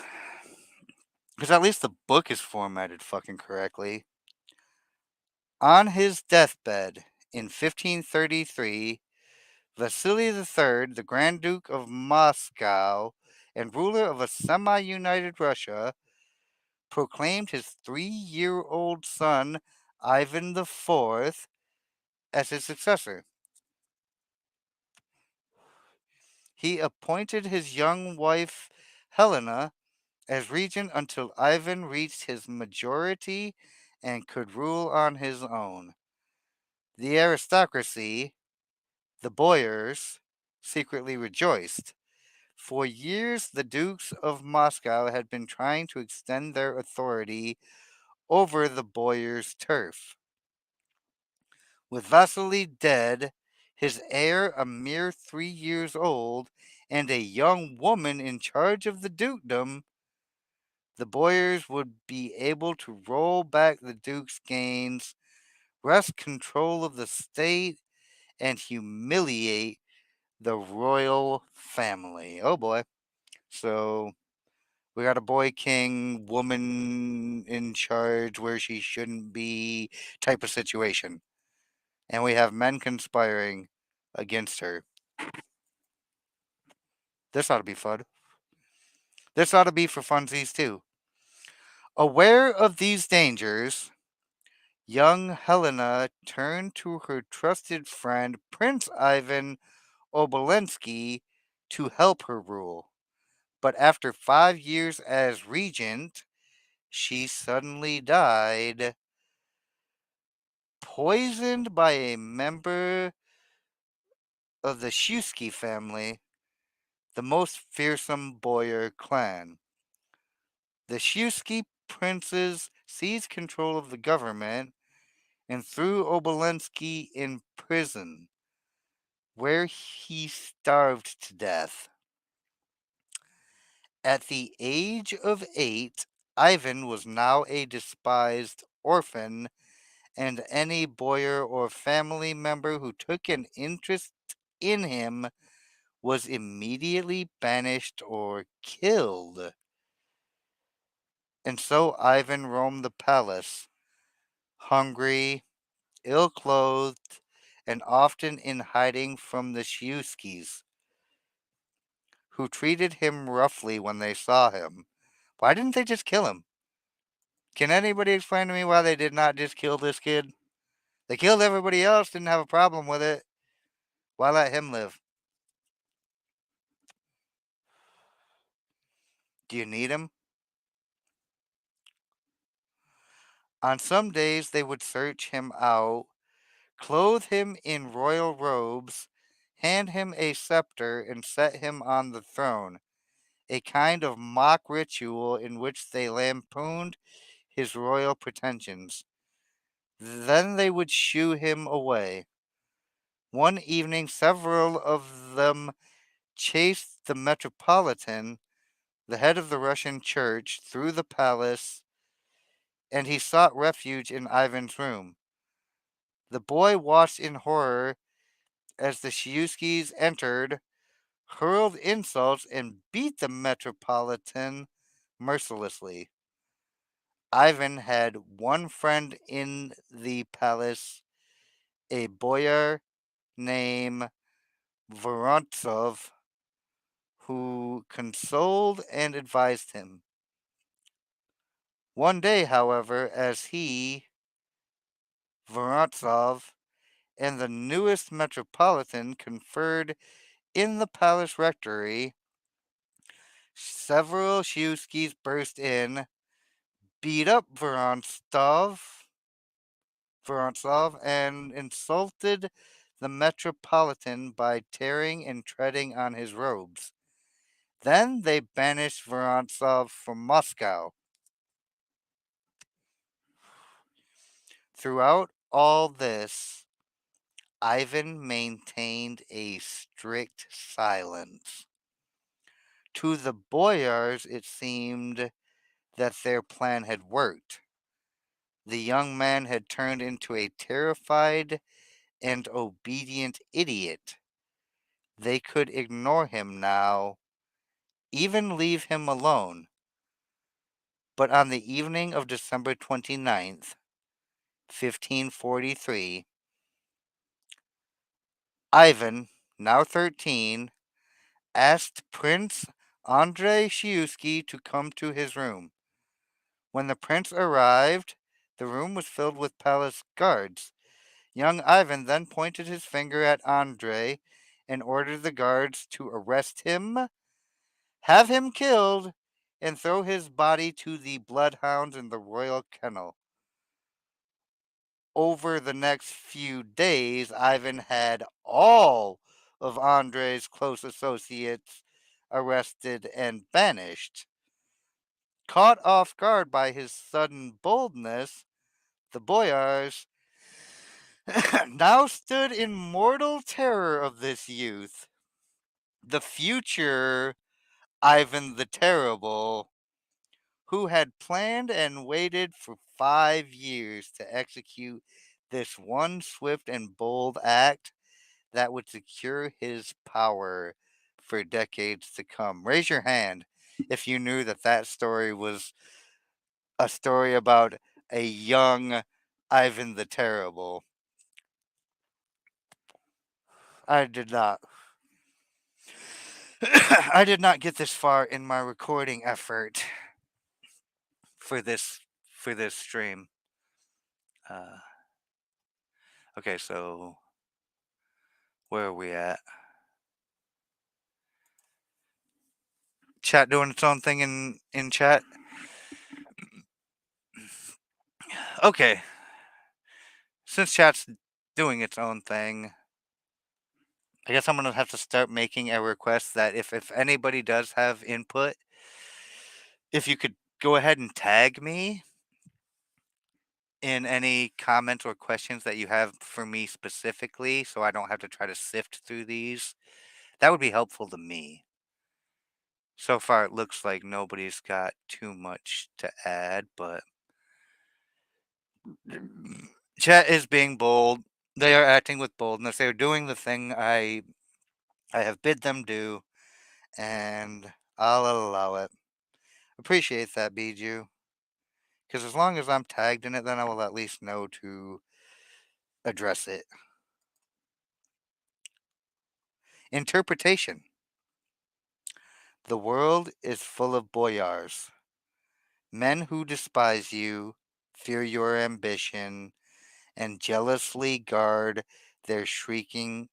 because at least the book is formatted fucking correctly. On his deathbed in 1533, Vasily III, the Grand Duke of Moscow and ruler of a semi united Russia, proclaimed his 3-year old son, Ivan IV, as his successor. He appointed his young wife, Helena, as regent until Ivan reached his majority and could rule on his own. The aristocracy, the boyars, secretly rejoiced. For years, the dukes of Moscow had been trying to extend their authority over the boyars' turf. With Vasily dead, his heir, a mere 3 years old, and a young woman in charge of the dukedom, the boyars would be able to roll back the duke's gains, wrest control of the state, and humiliate the royal family. Oh boy. So we got a boy king, woman in charge where she shouldn't be type of situation. And we have men conspiring against her. This ought to be fun. This ought to be for funsies too. Aware of these dangers, young Helena turned to her trusted friend Prince Ivan Obolensky to help her rule. But after 5 years as regent, she suddenly died, poisoned by a member of the Shusky family, the most fearsome boyar clan. The Shusky princes seized control of the government and threw Obolensky in prison, where he starved to death. At the age of 8, Ivan was now a despised orphan, and any boyar or family member who took an interest in him was immediately banished or killed. And so Ivan roamed the palace, hungry, ill clothed, and often in hiding from the Shiuskis, who treated him roughly when they saw him. Why didn't they just kill him? Can anybody explain to me why they did not just kill this kid? They killed everybody else, didn't have a problem with it. Why let him live? Do you need him? On some days they would search him out, clothe him in royal robes, hand him a scepter, and set him on the throne, a kind of mock ritual in which they lampooned his royal pretensions. Then they would shoo him away. One evening, several of them chased the Metropolitan, the head of the Russian church, through the palace, and he sought refuge in Ivan's room. The boy watched in horror as the Shiuskis entered, hurled insults, and beat the Metropolitan mercilessly. Ivan had one friend in the palace, a boyar named Vorontsov, who consoled and advised him. One day, however, as he, Vorontsov, and the newest Metropolitan conferred in the palace rectory, several Shiuskis burst in, beat up Vorontsov, and insulted the Metropolitan by tearing and treading on his robes. Then they banished Vorontsov from Moscow. Throughout all this, Ivan maintained a strict silence. To the boyars, it seemed that their plan had worked. The young man had turned into a terrified and obedient idiot. They could ignore him now, even leave him alone. But on the evening of December 29th, 1543, Ivan, now 13, asked Prince Andrei Shiuski to come to his room. When the prince arrived, the room was filled with palace guards. Young Ivan then pointed his finger at Andrei and ordered the guards to arrest him, have him killed, and throw his body to the bloodhounds in the royal kennel. Over the next few days, Ivan had all of Andrei's close associates arrested and banished. Caught off guard by his sudden boldness, the boyars now stood in mortal terror of this youth. The future Ivan the Terrible, who had planned and waited for 5 years to execute this one swift and bold act that would secure his power for decades to come. Raise your hand if you knew that that story was a story about a young Ivan the Terrible. I did not. I did not get this far in my recording effort for this stream. Uh, okay, so where are we at? Chat doing its own thing in chat. Okay, since chat's doing its own thing, I guess I'm gonna have to start making a request that if anybody does have input, if you could go ahead and tag me in any comments or questions that you have for me specifically, so I don't have to try to sift through these. That would be helpful to me. So far, it looks like nobody's got too much to add, but chat is being bold. They are acting with boldness. They are doing the thing I have bid them do, and I'll allow it. Appreciate that, Bijou. Because as long as I'm tagged in it, then I will at least know to address it. Interpretation. The world is full of boyars, men who despise you, fear your ambition, and jealously guard their shrinking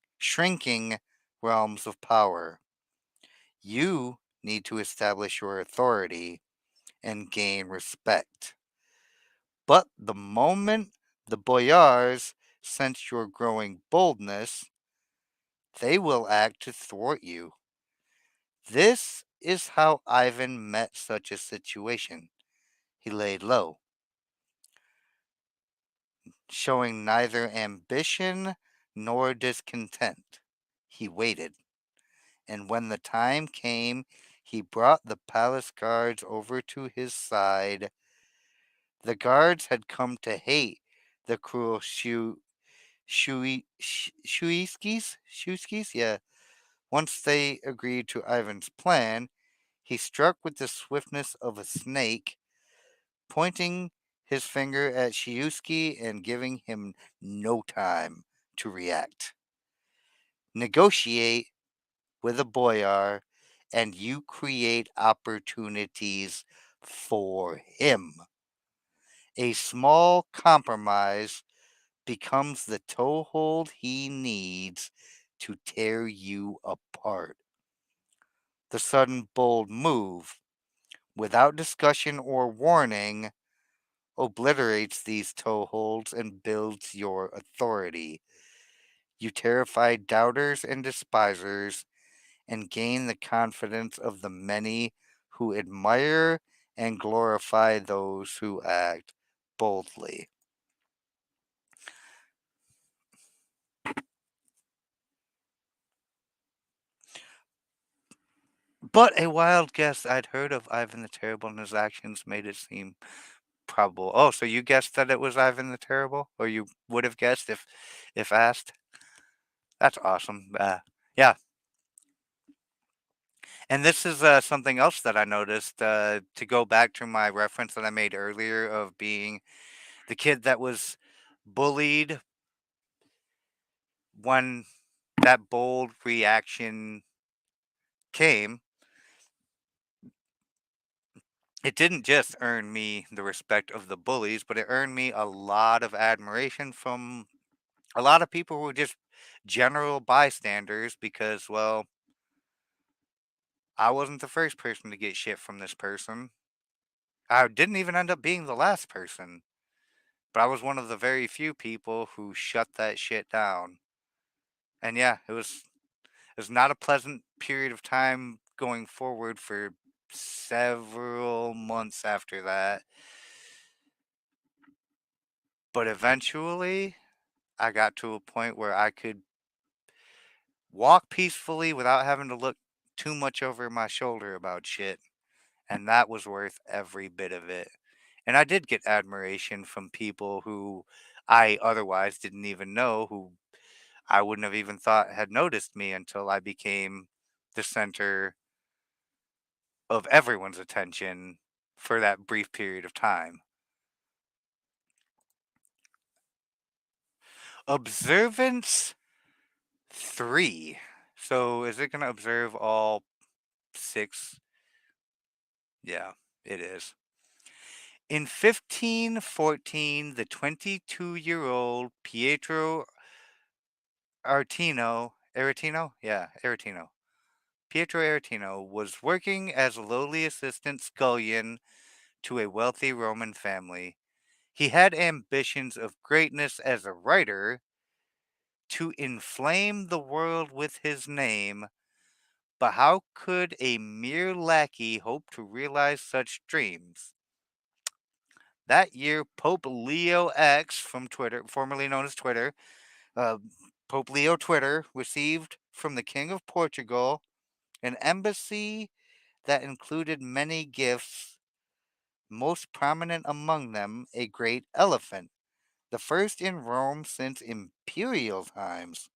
realms of power. You need to establish your authority and gain respect. But the moment the boyars sense your growing boldness, they will act to thwart you. This is how Ivan met such a situation. He laid low, showing neither ambition nor discontent. He waited, and when the time came, he brought the palace guards over to his side. The guards had come to hate the cruel Shuiskis? Yeah. Once they agreed to Ivan's plan, he struck with the swiftness of a snake, pointing his finger at Shiuski and giving him no time to react. Negotiate with a boyar, and you create opportunities for him. A small compromise becomes the toehold he needs to tear you apart. The sudden bold move, without discussion or warning, obliterates these toeholds and builds your authority. You terrify doubters and despisers and gain the confidence of the many who admire and glorify those who act boldly. But a wild guess I'd heard of Ivan the Terrible and his actions made it seem probable. Oh, so you guessed that it was Ivan the Terrible? Or you would have guessed if asked? That's awesome. Yeah. And this is something else that I noticed to go back to my reference that I made earlier of being the kid that was bullied when that bold reaction came. It didn't just earn me the respect of the bullies, but it earned me a lot of admiration from a lot of people who were just general bystanders because, well, I wasn't the first person to get shit from this person. I didn't even end up being the last person, but I was one of the very few people who shut that shit down. And yeah, it was not a pleasant period of time going forward for several months after that. But eventually, I got to a point where I could walk peacefully without having to look too much over my shoulder about shit. And that was worth every bit of it. And I did get admiration from people who I otherwise didn't even know, who I wouldn't have even thought had noticed me until I became the center of everyone's attention for that brief period of time. Observance 3. So is it going to observe all six? Yeah, it is. In 1514, the 22-year-old Pietro Pietro Aretino was working as a lowly assistant scullion to a wealthy Roman family. He had ambitions of greatness as a writer to inflame the world with his name, but how could a mere lackey hope to realize such dreams? That year, Pope Leo X from Twitter, formerly known as Twitter, uh, Pope Leo Twitter, received from the King of Portugal an embassy that included many gifts, most prominent among them a great elephant, the first in Rome since imperial times.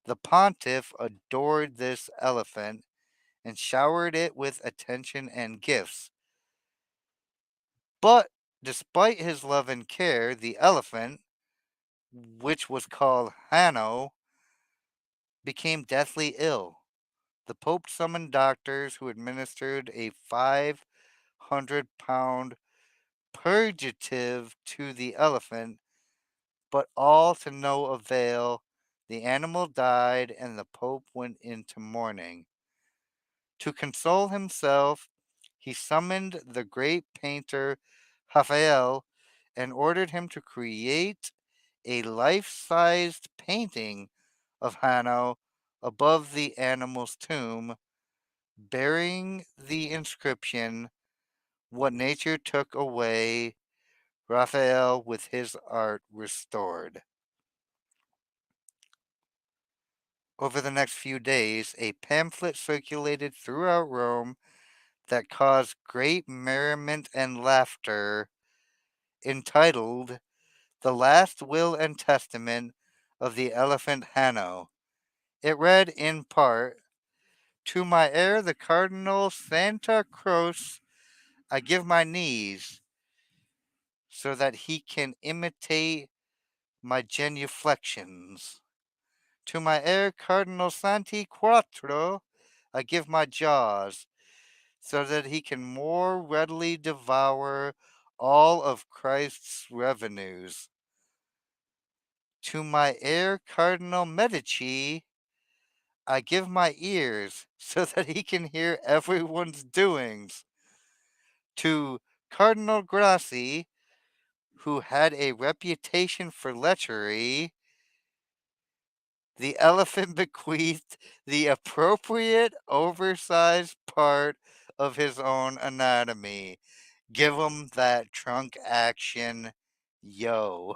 The pontiff adored this elephant and showered it with attention and gifts. But Despite his love and care, the elephant, which was called Hanno, became deathly ill. The Pope summoned doctors who administered a 500-pound purgative to the elephant, but all to no avail. The animal died, and the Pope went into mourning. To console himself, he summoned the great painter Raphael and ordered him to create a life sized painting of Hanno above the animal's tomb, bearing the inscription, "What nature took away, Raphael with his art restored." Over the next few days, a pamphlet circulated throughout Rome that caused great merriment and laughter, entitled "The Last Will and Testament of the Elephant Hanno." It read in part, "To my heir, the Cardinal Santa Croce, I give my knees, so that he can imitate my genuflections. To my heir, Cardinal Santi Quattro, I give my jaws, so that he can more readily devour all of Christ's revenues. To my heir, Cardinal Medici, I give my ears, so that he can hear everyone's doings. To Cardinal Grassi, who had a reputation for lechery, the elephant bequeathed the appropriate oversized part of his own anatomy. Give him that trunk action, yo."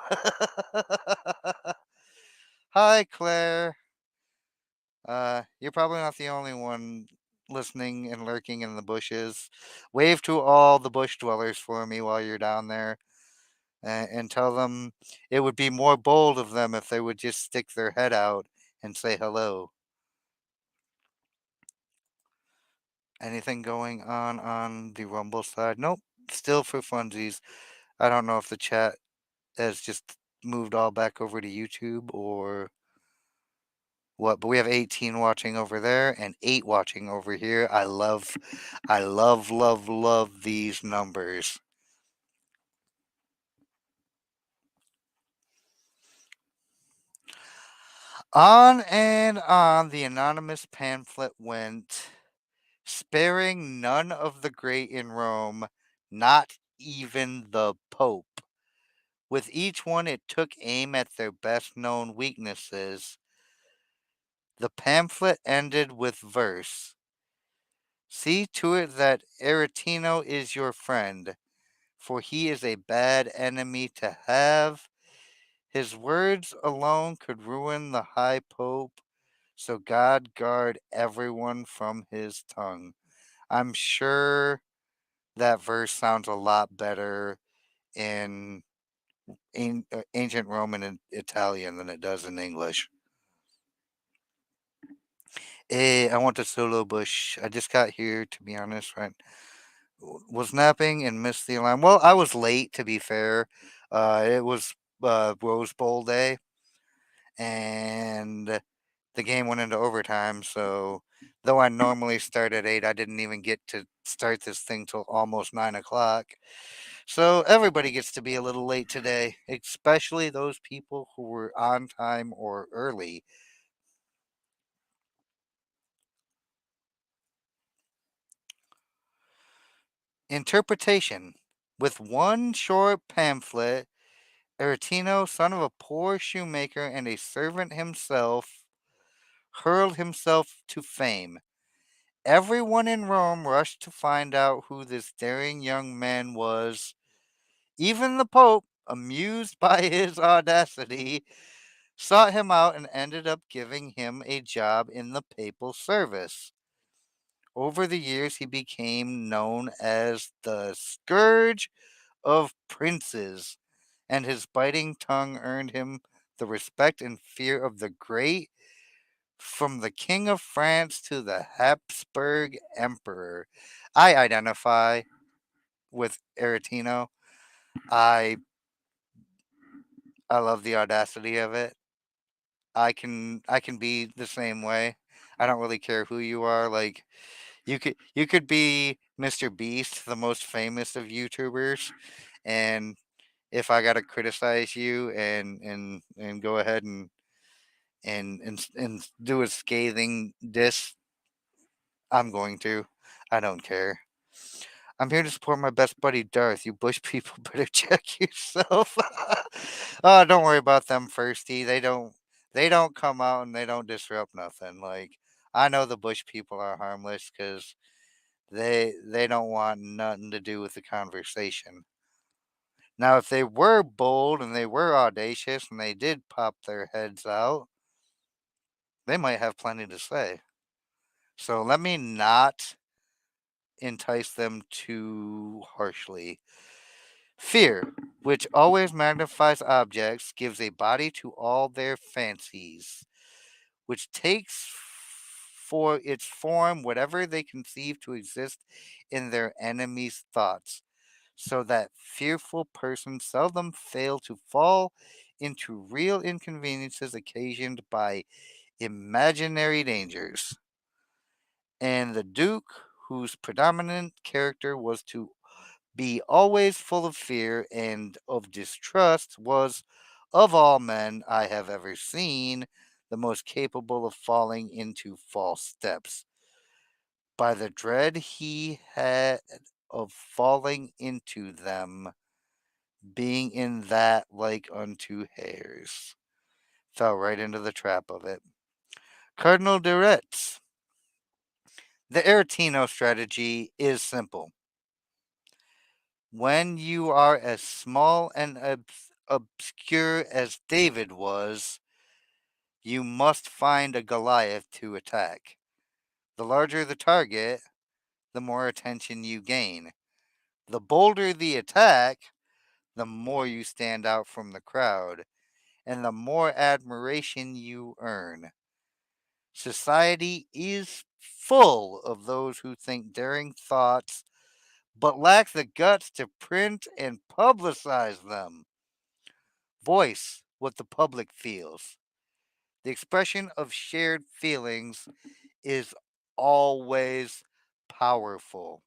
Hi, Claire. You're probably not the only one listening and lurking in the bushes. Wave to all the bush dwellers for me while you're down there, and tell them it would be more bold of them if they would just stick their head out and say hello. Anything going on the Rumble side? Nope. Still for funsies. I don't know if the chat has just moved all back over to YouTube or what, but we have 18 watching over there and 8 watching over here. I love these numbers. On and on the anonymous pamphlet went, sparing none of the great in Rome, not even the Pope. With each one, it took aim at their best known weaknesses. The pamphlet ended with verse: "See to it that Aretino is your friend, for he is a bad enemy to have. His words alone could ruin the high pope, so God guard everyone from his tongue." I'm sure that verse sounds a lot better in ancient Roman and Italian than it does in English. I want the solo bush. I just got here, to be honest, right? Was napping and missed the alarm. Well, I was late, to be fair. It was Rose Bowl day, and the game went into overtime. So, though I normally start at 8, I didn't even get to start this thing till almost 9 o'clock. So, everybody gets to be a little late today, especially those people who were on time or early. Interpretation: with one short pamphlet, Aretino, son of a poor shoemaker and a servant himself, hurled himself to fame. Everyone in Rome rushed to find out who this daring young man was. Even the Pope, amused by his audacity, sought him out and ended up giving him a job in the papal service. Over the years, he became known as the Scourge of Princes, and his biting tongue earned him the respect and fear of the great, from the King of France to the Habsburg Emperor. I identify with Aretino. I I love the audacity of it. I can be the same way. I don't really care who you are. Like you could be Mr. Beast, the most famous of YouTubers, and if I gotta criticize you and go ahead and do a scathing diss, I'm going to. I don't care. I'm here to support my best buddy Darth. You bush people better check yourself. Oh, don't worry about them firsty. They don't come out and they don't disrupt nothing. Like I know the bush people are harmless because they don't want nothing to do with the conversation. Now, if they were bold and they were audacious and they did pop their heads out, they might have plenty to say. So let me not entice them too harshly. Fear, which always magnifies objects, gives a body to all their fancies, which takes for its form whatever they conceive to exist in their enemies' thoughts, so that fearful persons seldom fail to fall into real inconveniences occasioned by imaginary dangers. And the Duke, whose predominant character was to be always full of fear and of distrust, was, of all men I have ever seen, the most capable of falling into false steps. By the dread he had of falling into them, being in that like unto hares, fell right into the trap of it. Cardinal de Retz. The Aretino strategy is simple. When you are as small and obscure as David was, you must find a Goliath to attack. The larger the target, the more attention you gain. The bolder the attack, the more you stand out from the crowd, and the more admiration you earn. Society is full of those who think daring thoughts but lack the guts to print and publicize them. Voice what the public feels. The expression of shared feelings is always powerful.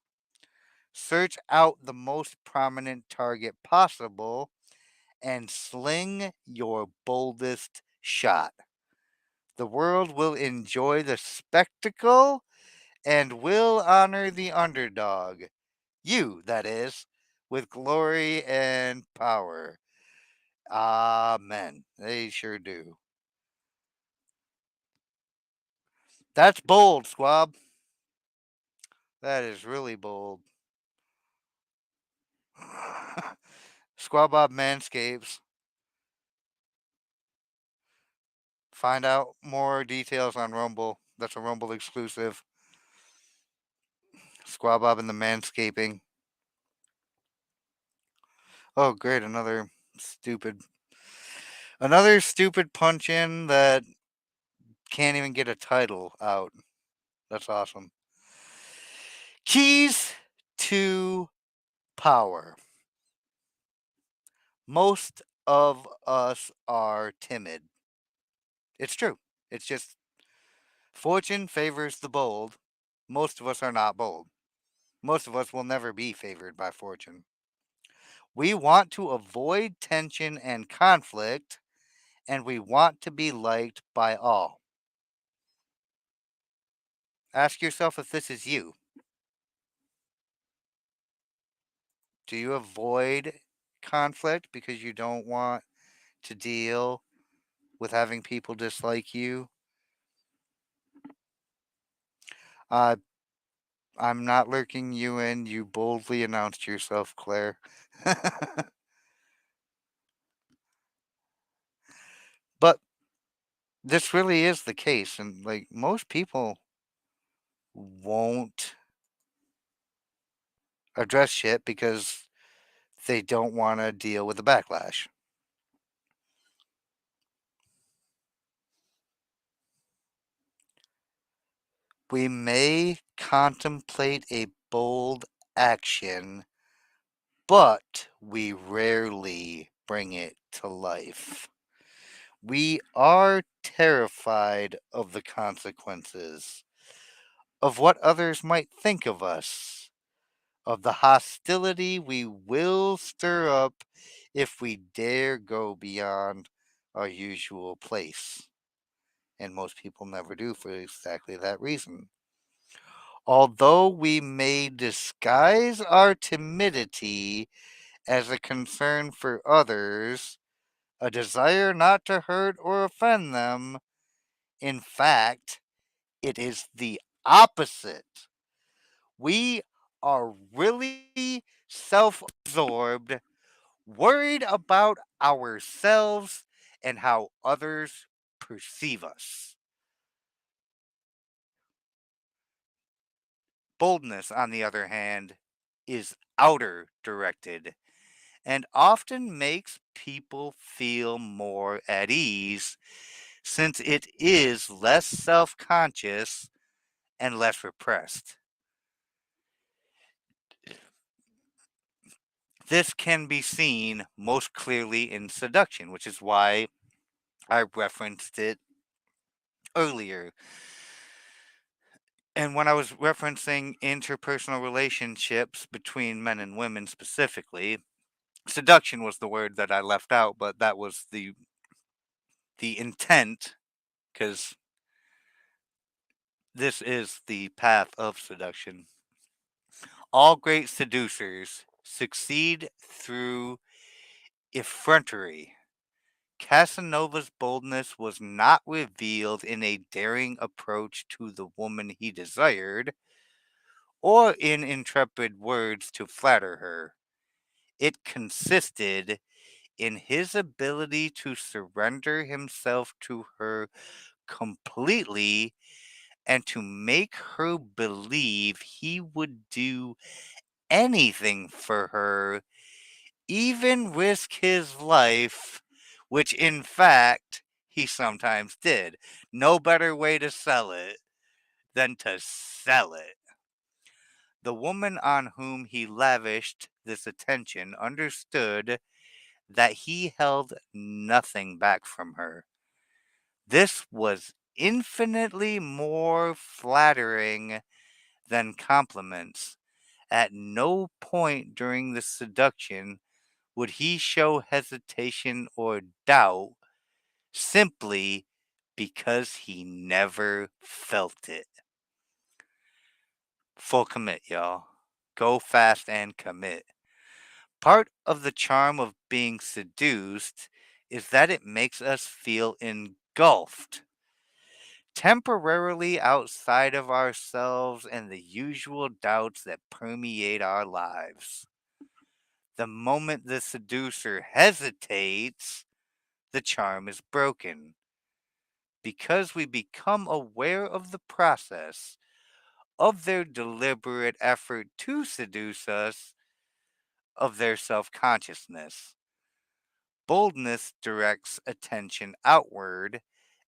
Search out the most prominent target possible and sling your boldest shot. The world will enjoy the spectacle and will honor the underdog. You, that is, with glory and power. Amen. They sure do. That's bold, Squab. That is really bold. Squab Bob Manscapes. Find out more details on Rumble. That's a Rumble exclusive. Squab Bob and the Manscaping. Oh, great. Stupid. Another stupid punch in that can't even get a title out. That's awesome. Keys to power. Most of us are timid. It's true. It's just fortune favors the bold. Most of us are not bold. Most of us will never be favored by fortune. We want to avoid tension and conflict, and we want to be liked by all. Ask yourself if this is you. Do you avoid conflict because you don't want to deal with having people dislike you? Uh, I'm not lurking you in. You boldly announced yourself, Claire. But this really is the case. And like most people won't address shit because they don't want to deal with the backlash. We may contemplate a bold action, but we rarely bring it to life. We are terrified of the consequences, of what others might think of us, of the hostility we will stir up if we dare go beyond our usual place. And most people never do for exactly that reason. Although we may disguise our timidity as a concern for others, a desire not to hurt or offend them, in fact, it is the opposite. We are really self absorbed, worried about ourselves and how others perceive us. Boldness, on the other hand, is outer directed and often makes people feel more at ease since it is less self conscious and less repressed. This can be seen most clearly in seduction, which is why I referenced it earlier. And when I was referencing interpersonal relationships between men and women specifically, seduction was the word that I left out, but that was the intent because this is the path of seduction. All great seducers succeed through effrontery. Casanova's boldness was not revealed in a daring approach to the woman he desired, or in intrepid words to flatter her. It consisted in his ability to surrender himself to her completely and to make her believe he would do anything for her, even risk his life, which in fact he sometimes did. No better way to sell it than to sell it. The woman on whom he lavished this attention understood that he held nothing back from her. This was infinitely more flattering than compliments. At no point during the seduction would he show hesitation or doubt simply because he never felt it. Full commit, y'all. Go fast and commit. Part of the charm of being seduced is that it makes us feel engulfed, temporarily outside of ourselves and the usual doubts that permeate our lives. The moment the seducer hesitates, the charm is broken. Because we become aware of the process of their deliberate effort to seduce us, of their self consciousness. Boldness directs attention outward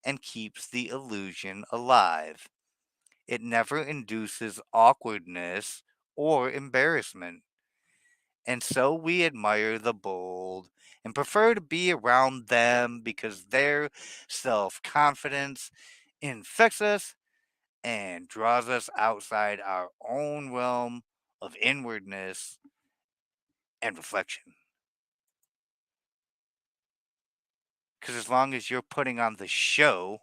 and keeps the illusion alive. It never induces awkwardness or embarrassment. And so we admire the bold and prefer to be around them because their self confidence infects us and draws us outside our own realm of inwardness and reflection. Because as long as you're putting on the show,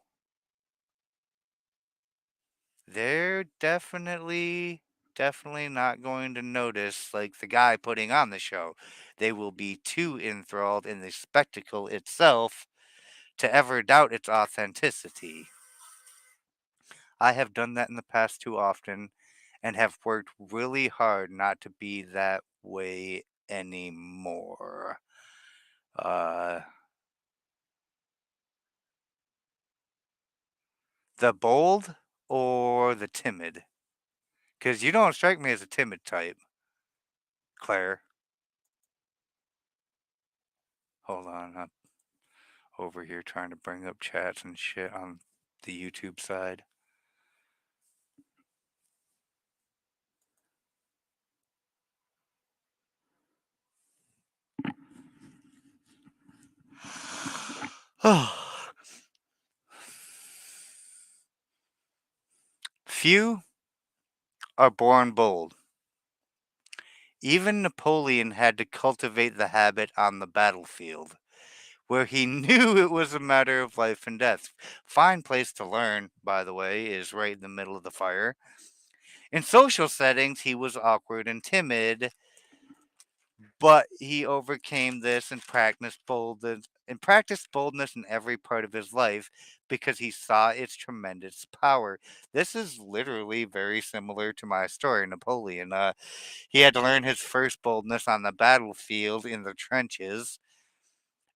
they're definitely not going to notice like the guy putting on the show. They will be too enthralled in the spectacle itself to ever doubt its authenticity. I have done that in the past too often and have worked really hard not to be that way anymore. Uh, the bold or the timid? Because you don't strike me as a timid type, Claire. Hold on, I'm over here trying to bring up chats and shit on the YouTube side. Few are born bold. Even Napoleon had to cultivate the habit on the battlefield, where he knew it was a matter of life and death. Fine place to learn, by the way, is right in the middle of the fire. In social settings, he was awkward and timid, but he overcame this and practiced boldness in every part of his life because he saw its tremendous power. This is literally very similar to my story, Napoleon. He had to learn his first boldness on the battlefield in the trenches,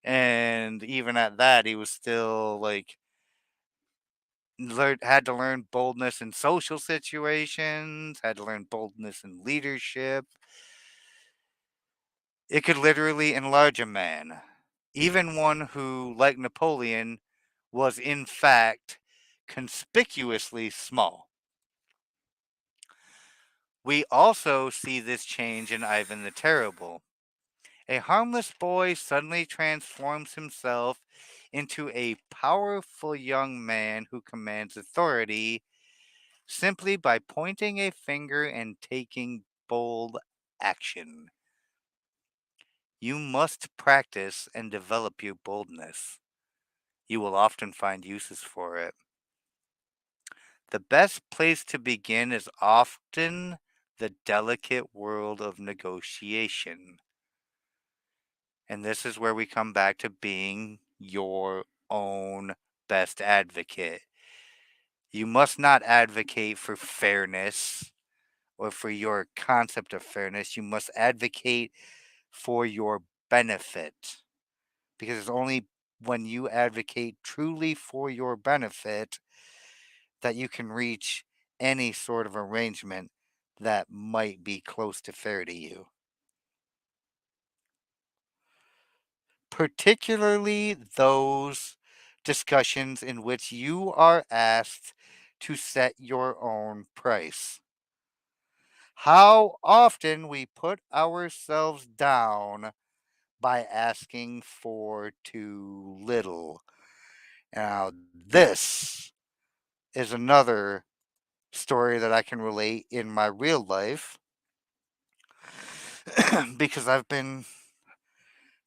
and even at that, he was still like had to learn boldness in social situations, had to learn boldness in leadership. It could literally enlarge a man. Even one who, like Napoleon, was in fact conspicuously small. We also see this change in Ivan the Terrible. A harmless boy suddenly transforms himself into a powerful young man who commands authority simply by pointing a finger and taking bold action. You must practice and develop your boldness. You will often find uses for it. The best place to begin is often the delicate world of negotiation. And this is where we come back to being your own best advocate. You must not advocate for fairness or for your concept of fairness. You must advocate for your benefit. Because it's only when you advocate truly for your benefit that you can reach any sort of arrangement that might be close to fair to you. Particularly those discussions in which you are asked to set your own price. How often we put ourselves down by asking for too little. Now, this is another story that I can relate in my real life because I've been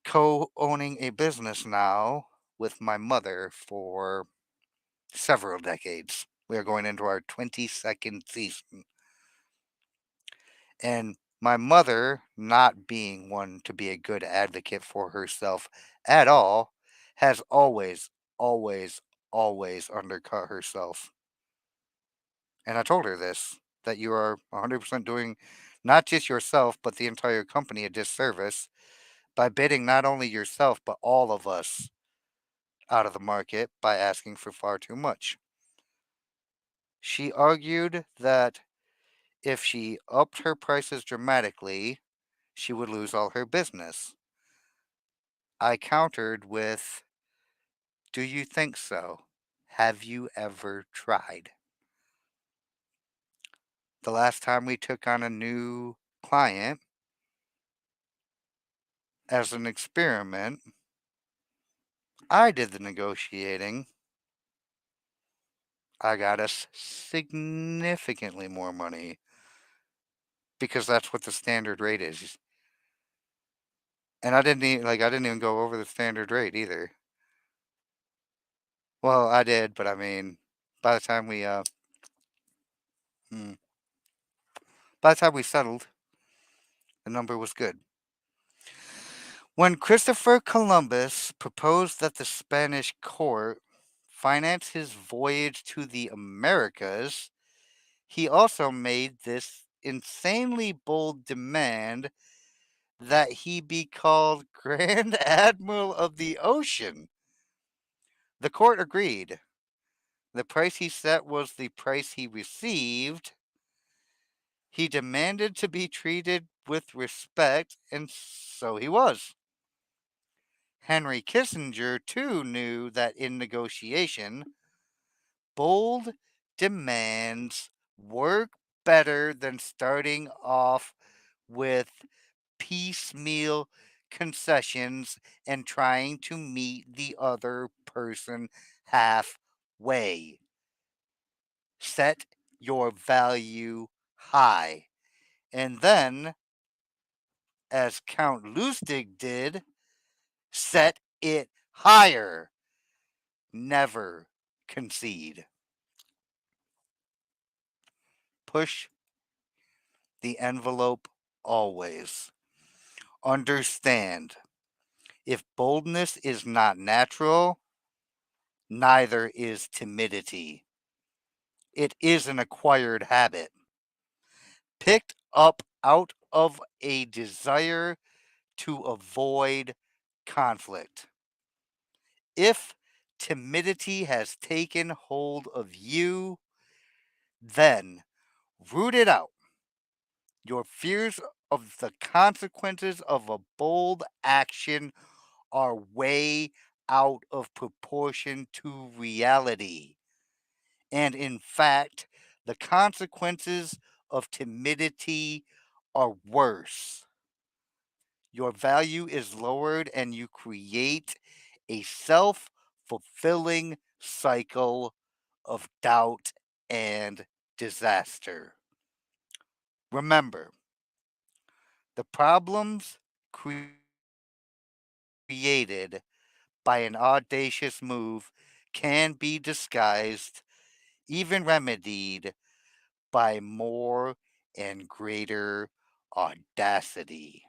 co owning a business now with my mother for several decades. We are going into our 22nd season. And my mother, not being one to be a good advocate for herself at all, has always, always, always undercut herself. And I told her this, that you are 100% doing not just yourself, but the entire company a disservice by bidding not only yourself, but all of us out of the market by asking for far too much. She argued that if she upped her prices dramatically, she would lose all her business. I countered with, do you think so? Have you ever tried? The last time we took on a new client as an experiment, I did the negotiating. I got us significantly more money because that's what the standard rate is. And I didn't even go over the standard rate either. Well, I did, but I mean, by the time we hmm, by the time we settled, the number was good. When Christopher Columbus proposed that the Spanish court finance his voyage to the Americas, he also made this insanely bold demand that he be called Grand Admiral of the Ocean. The court agreed. The price he set was the price he received. He demanded to be treated with respect, and so he was. Henry Kissinger, too, knew that in negotiation, bold demands work better than starting off with piecemeal concessions and trying to meet the other person halfway. Set your value high. And then, as Count Lustig did, set it higher. Never concede. Push the envelope always. Understand, if boldness is not natural, neither is timidity. It is an acquired habit, picked up out of a desire to avoid conflict. If timidity has taken hold of you, then root it out. Your fears of the consequences of a bold action are way out of proportion to reality. And in fact, the consequences of timidity are worse. Your value is lowered and you create a self fulfilling cycle of doubt and disaster. Remember, the problems created by an audacious move can be disguised, even remedied, by more and greater audacity.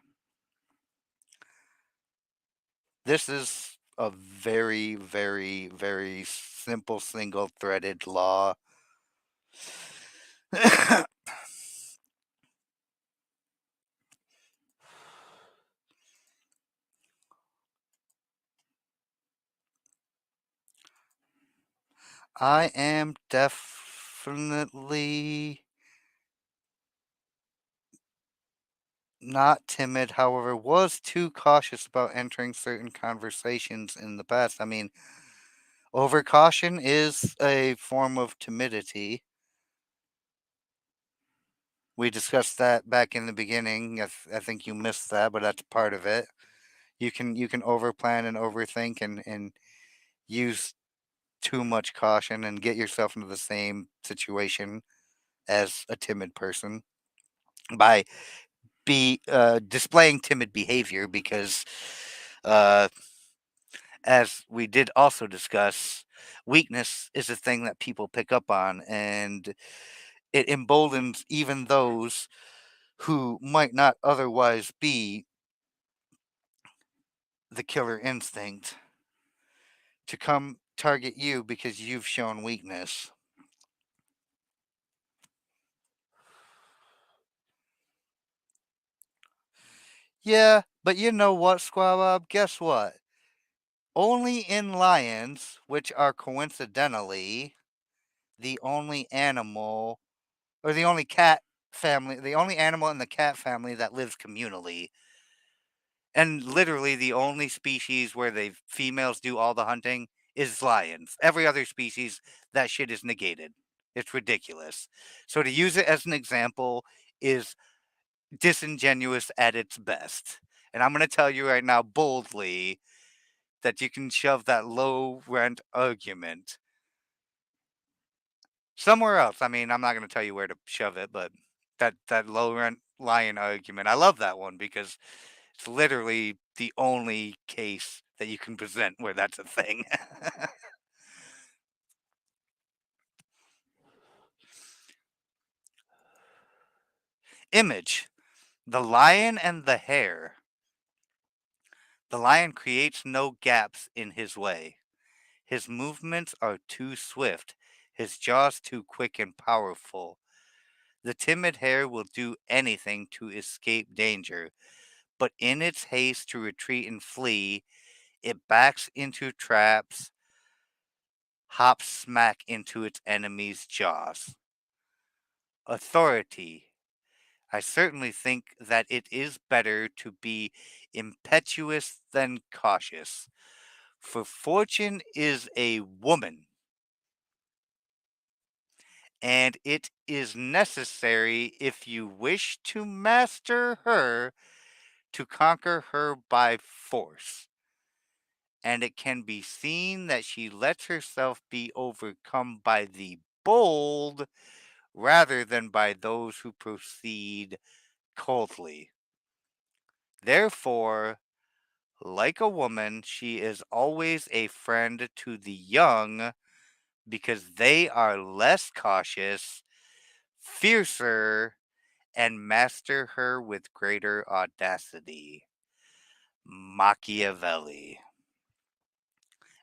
This is a very, very, very simple single threaded law. I am definitely not timid, however, was too cautious about entering certain conversations in the past. I mean, overcaution is a form of timidity. We discussed that back in the beginning. I think you missed that, but that's part of it. You can overplan and overthink and use too much caution and get yourself into the same situation as a timid person by be displaying timid behavior because uh, as we did also discuss, weakness is a thing that people pick up on, and it emboldens even those who might not otherwise be the killer instinct to come target you because you've shown weakness. Yeah, but you know what, Squawab? Guess what? Only in lions, which are coincidentally the only animal, or the only cat family, the only animal in the cat family that lives communally, and literally the only species where the females do all the hunting is lions. Every other species, that shit is negated. It's ridiculous. So to use it as an example is disingenuous at its best. And I'm going to tell you right now boldly that you can shove that low rent argument somewhere else. I mean, I'm not going to tell you where to shove it, but that low rent lion argument, I love that one because it's literally the only case that you can present where that's a thing. Image: the lion and the hare. The lion creates no gaps in his way. His movements are too swift, his jaws too quick and powerful. The timid hare will do anything to escape danger, but in its haste to retreat and flee, it backs into traps, hops smack into its enemy's jaws. Authority: I certainly think that it is better to be impetuous than cautious, for fortune is a woman, and it is necessary, if you wish to master her, to conquer her by force. and it can be seen that she lets herself be overcome by the bold rather than by those who proceed coldly. Therefore, like a woman, she is always a friend to the young because they are less cautious, fiercer, and master her with greater audacity. Machiavelli.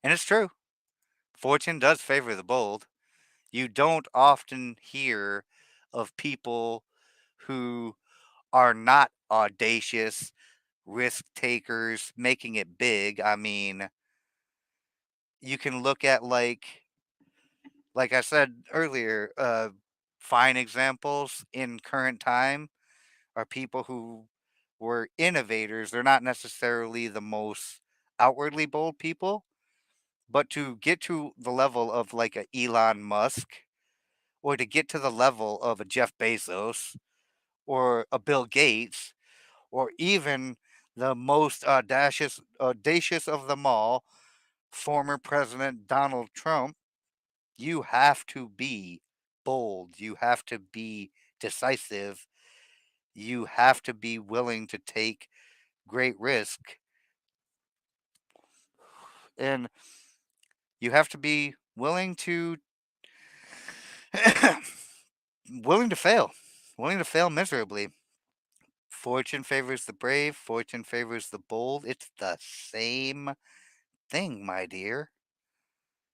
And it's true. Fortune does favor the bold. You don't often hear of people who are not audacious risk takers making it big. I mean, you can look at like I said earlier, fine examples in current time are people who were innovators. They're not necessarily the most outwardly bold people, but to get to the level of like a Elon Musk or to get to the level of a Jeff Bezos or a Bill Gates or even the most audacious of them all, former President Donald Trump, you have to be bold. You have to be decisive. You have to be willing to take great risk. And you have to be willing to willing to fail miserably. Fortune favors the brave, fortune favors the bold. It's the same thing, my dear.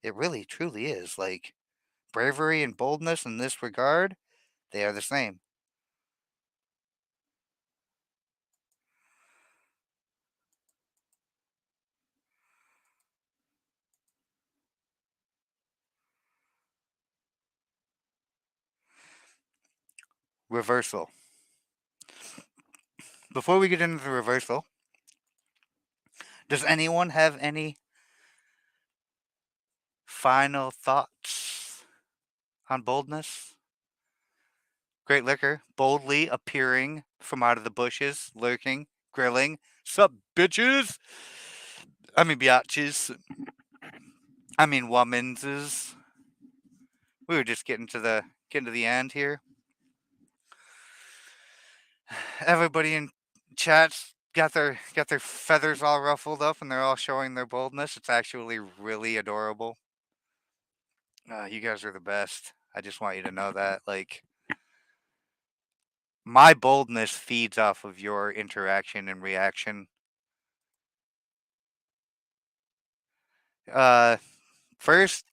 It really truly is. Like bravery and boldness in this regard, they are the same. Reversal. Before we get into the reversal, does anyone have any final thoughts on boldness? Great liquor, boldly appearing from out of the bushes, lurking, grilling. Sup, bitches? I mean, biatches. I mean, womanses. We were just getting to the end here. Everybody in chats got their feathers all ruffled up, and they're all showing their boldness. It's actually really adorable. You guys are the best. I just want you to know that. Like, my boldness feeds off of your interaction and reaction. Uh, First,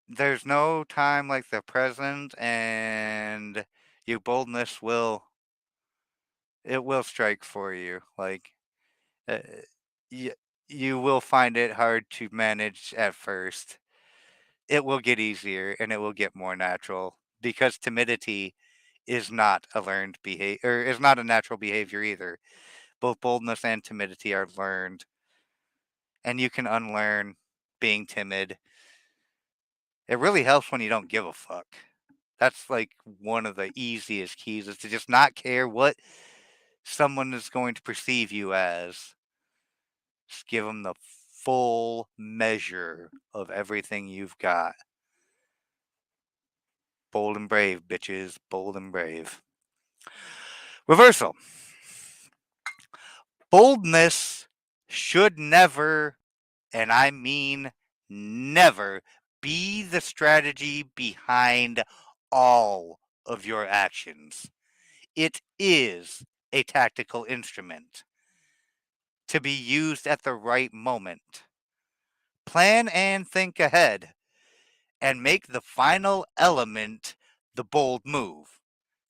there's no time like the present, and your boldness will strike for you. Like, uh, you you will find it hard to manage at first. It will get easier, and it will get more natural because timidity is not a learned behavior, or is not a natural behavior either. Both boldness and timidity are learned, and you can unlearn being timid. It really helps when you don't give a fuck. That's like one of the easiest keys is to just not care what someone is going to perceive you as. Just give them the full measure of everything you've got. Bold and brave, bitches. Bold and brave. Reversal. Boldness should never, and I mean never, be the strategy behind all of your actions. It is a tactical instrument to be used at the right moment. Plan and think ahead, and make the final element the bold move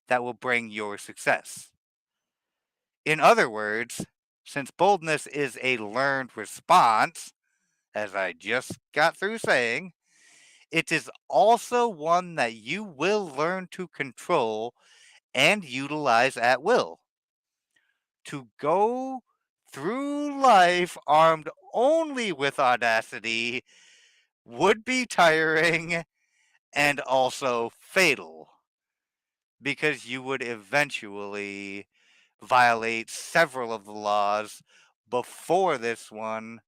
that will bring your success. In other words, since boldness is a learned response, as I just got through saying, it is also one that you will learn to control and utilize at will. To go through life armed only with audacity would be tiring and also fatal because you would eventually violate several of the laws before this one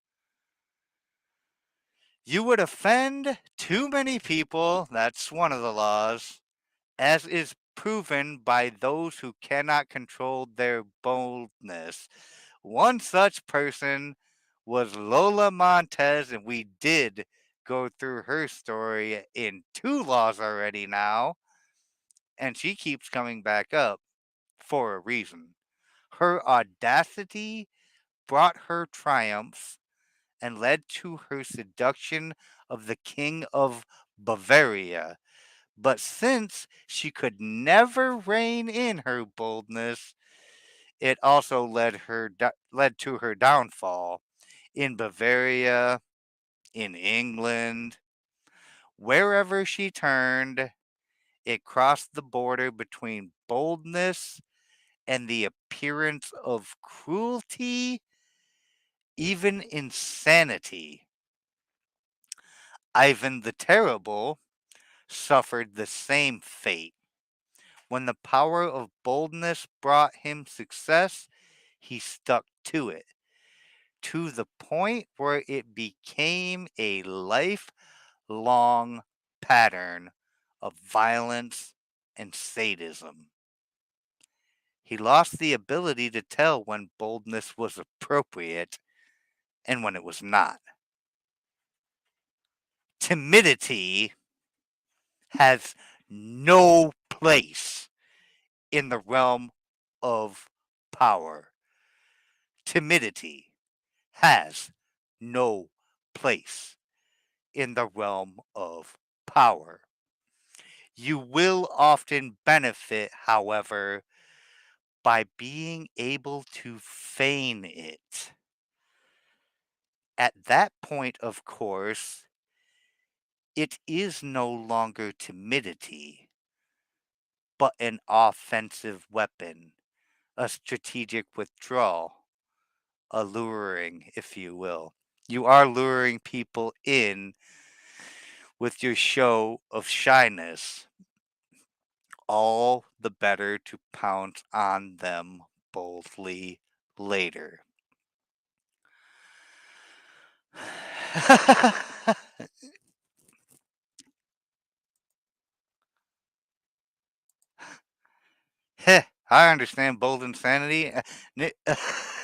You would offend too many people, that's one of the laws, as is proven by those who cannot control their boldness. One such person was Lola Montez, and we did go through her story in two laws already now, and she keeps coming back up for a reason. Her audacity brought her triumphs and led to her seduction of the King of Bavaria. But since she could never rein in her boldness, it also led to her downfall in Bavaria, in England, wherever she turned. It crossed the border between boldness and the appearance of cruelty, even insanity. Ivan the Terrible suffered the same fate. When the power of boldness brought him success, he stuck to it, to the point where it became a lifelong pattern of violence and sadism. He lost the ability to tell when boldness was appropriate and when it was not. Timidity has no place in the realm of power. Timidity has no place in the realm of power. You will often benefit, however, by being able to feign it. At that point, of course, it is no longer timidity, but an offensive weapon, a strategic withdrawal, alluring, if you will. You are luring people in with your show of shyness, all the better to pounce on them boldly later. Heh, I understand bold insanity.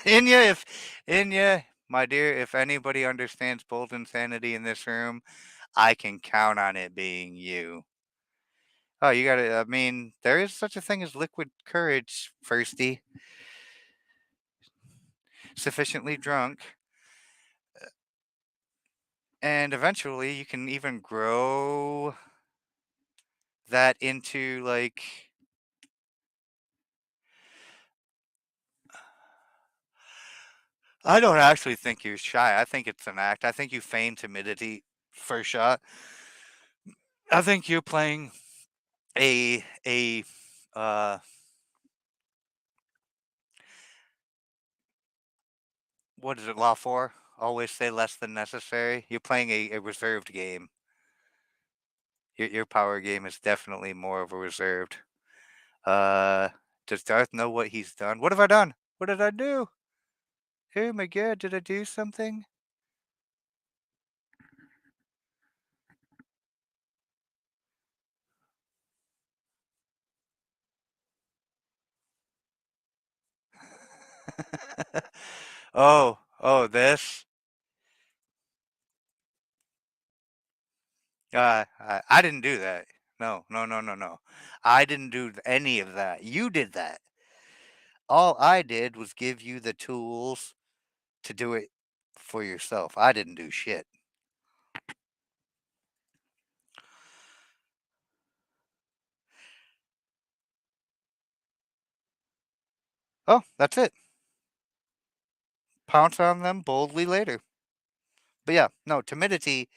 Inya, my dear, if anybody understands bold insanity in this room, I can count on it being you. Oh, you gotta, I mean, there is such a thing as liquid courage, firsty. Sufficiently drunk, and eventually you can even grow that into like I don't actually think you're shy. I think it's an act. I think you feign timidity first shot. I think you're playing a uh what is it, law for? Always say less than necessary. You're playing a reserved game. Your power game is definitely more of a reserved. Uh does Darth know what he's done? What have I done? What did I do? Oh my god, did I do something? This. I didn't do that. No, no, no, no, no. I didn't do any of that. You did that. All I did was give you the tools to do it for yourself. I didn't do shit. Oh, that's it. Pounce on them boldly later. But yeah, no, timidity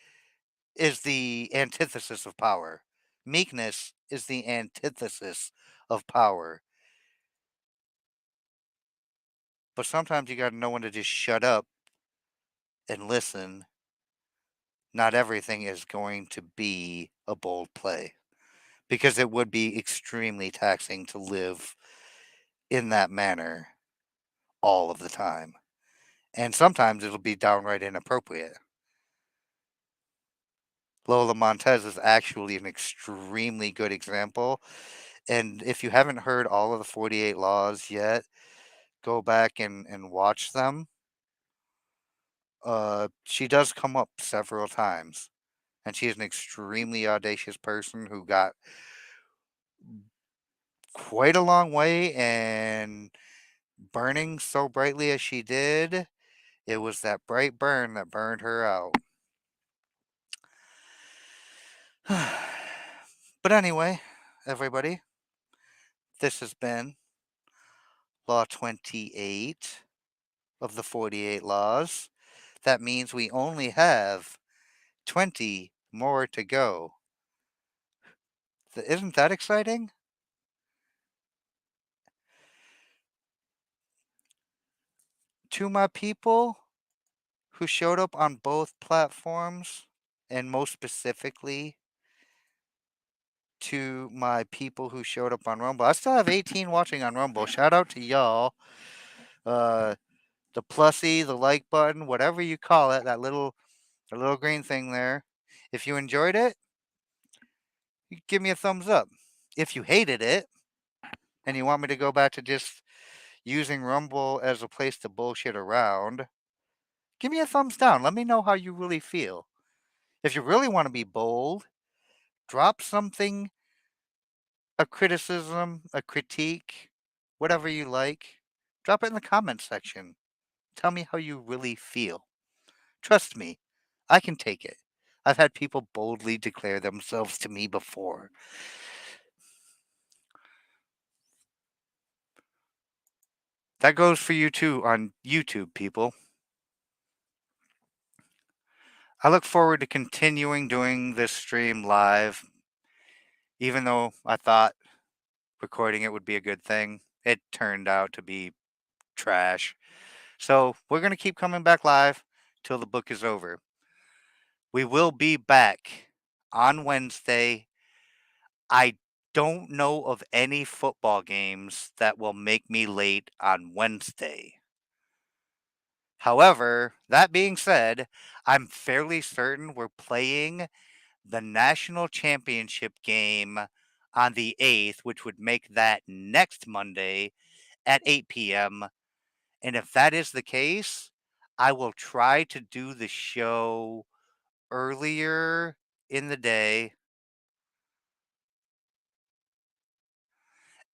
is the antithesis of power. Meekness is the antithesis of power. But sometimes you gotta know when to just shut up and listen. Not everything is going to be a bold play because it would be extremely taxing to live in that manner all of the time. And sometimes it'll be downright inappropriate. Lola Montez is actually an extremely good example. And if you haven't heard all of the 48 Laws yet, go back and watch them. She does come up several times, and she is an extremely audacious person who got quite a long way, and burning so brightly as she did, it was that bright burn that burned her out. But anyway, everybody, this has been Law 28 of the 48 Laws. That means we only have 20 more to go. Isn't that exciting? To my people who showed up on both platforms, and most specifically to my people who showed up on Rumble. I still have 18 watching on Rumble. Shout out to y'all. Uh, the plussy, the like button, whatever you call it, the little green thing there. If you enjoyed it, you give me a thumbs up. If you hated it and you want me to go back to just using Rumble as a place to bullshit around, give me a thumbs down. Let me know how you really feel. If you really want to be bold, drop something, a criticism, a critique, whatever you like. Drop it in the comments section. Tell me how you really feel. Trust me, I can take it. I've had people boldly declare themselves to me before. That goes for you too on YouTube, people. I look forward to continuing doing this stream live, even though I thought recording it would be a good thing. It turned out to be trash. So we're going to keep coming back live till the book is over. We will be back on Wednesday. I don't know of any football games that will make me late on Wednesday. However, that being said, I'm fairly certain we're playing the national championship game on the 8th, which would make that next Monday at 8 p.m. And if that is the case, I will try to do the show earlier in the day.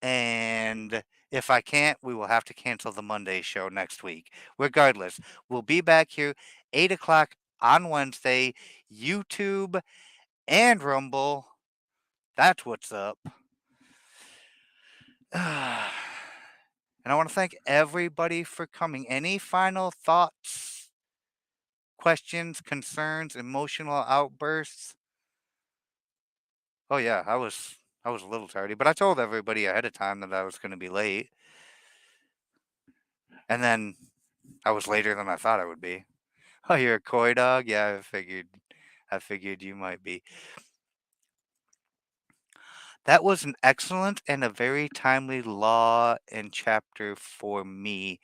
And if I can't, we will have to cancel the Monday show next week. Regardless, we'll be back here 8 o'clock on Wednesday, YouTube and Rumble. That's what's up. And I want to thank everybody for coming. Any final thoughts, questions, concerns, emotional outbursts? Oh yeah, I was a little tardy, but I told everybody ahead of time that I was going to be late. And then I was later than I thought I would be. Oh, you're a coy dog? Yeah, I figured you might be. That was an excellent and a very timely law and chapter for me.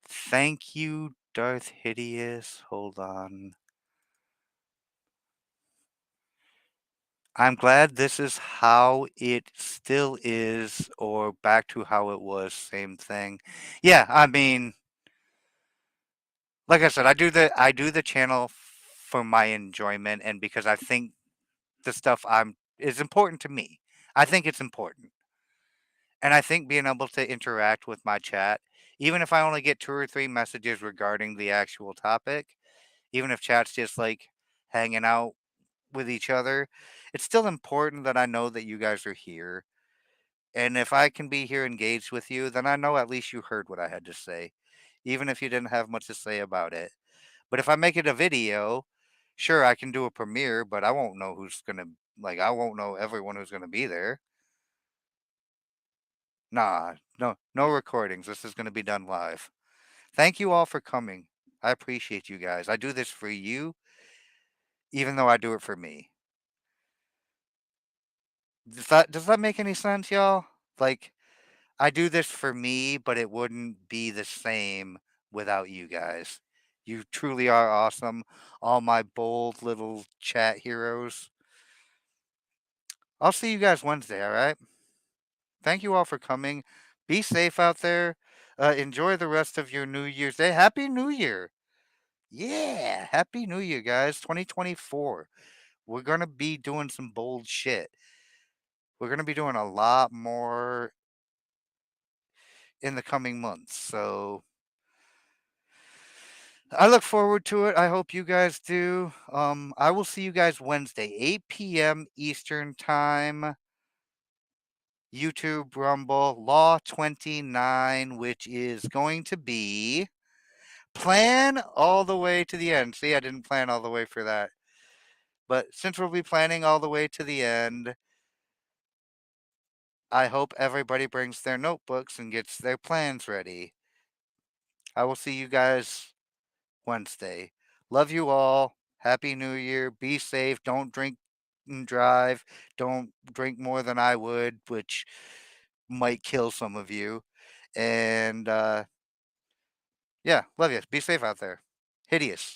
Thank you, Darth Hideous. Hold on. I'm glad this is how it still is, or back to how it was, same thing. Yeah, I mean, like I said, I do the channel for my enjoyment and because I think the stuff I'm is important to me. I think it's important. And I think being able to interact with my chat, even if I only get 2 or 3 messages regarding the actual topic, even if chat's just like hanging out with each other, it's still important that I know that you guys are here. And if I can be here engaged with you, then I know at least you heard what I had to say, even if you didn't have much to say about it. But if I make it a video, sure, I can do a premiere, but I won't know who's going to, like, I won't know everyone who's going to be there. Nah, no recordings. This is going to be done live. Thank you all for coming. I appreciate you guys. I do this for you, even though I do it for me. Does that make any sense, y'all? Like, I do this for me, but it wouldn't be the same without you guys. You truly are awesome. All my bold little chat heroes. I'll see you guys Wednesday, all right? Thank you all for coming. Be safe out there. Enjoy the rest of your New Year's Day. Happy New Year. Yeah. Happy New Year, guys. 2024. We're going to be doing some bold shit. We're going to be doing a lot more in the coming months. So I look forward to it. I hope you guys do. I will see you guys Wednesday, 8 p.m. Eastern Time. YouTube, Rumble, Law 29, which is going to be plan all the way to the end. See, I didn't plan all the way for that. But since we'll be planning all the way to the end, I hope everybody brings their notebooks and gets their plans ready. I will see you guys Wednesday. Love you all. Happy New Year. Be safe. Don't drink and drive. Don't drink more than I would, which might kill some of you. And yeah, love you. Be safe out there. Hideous.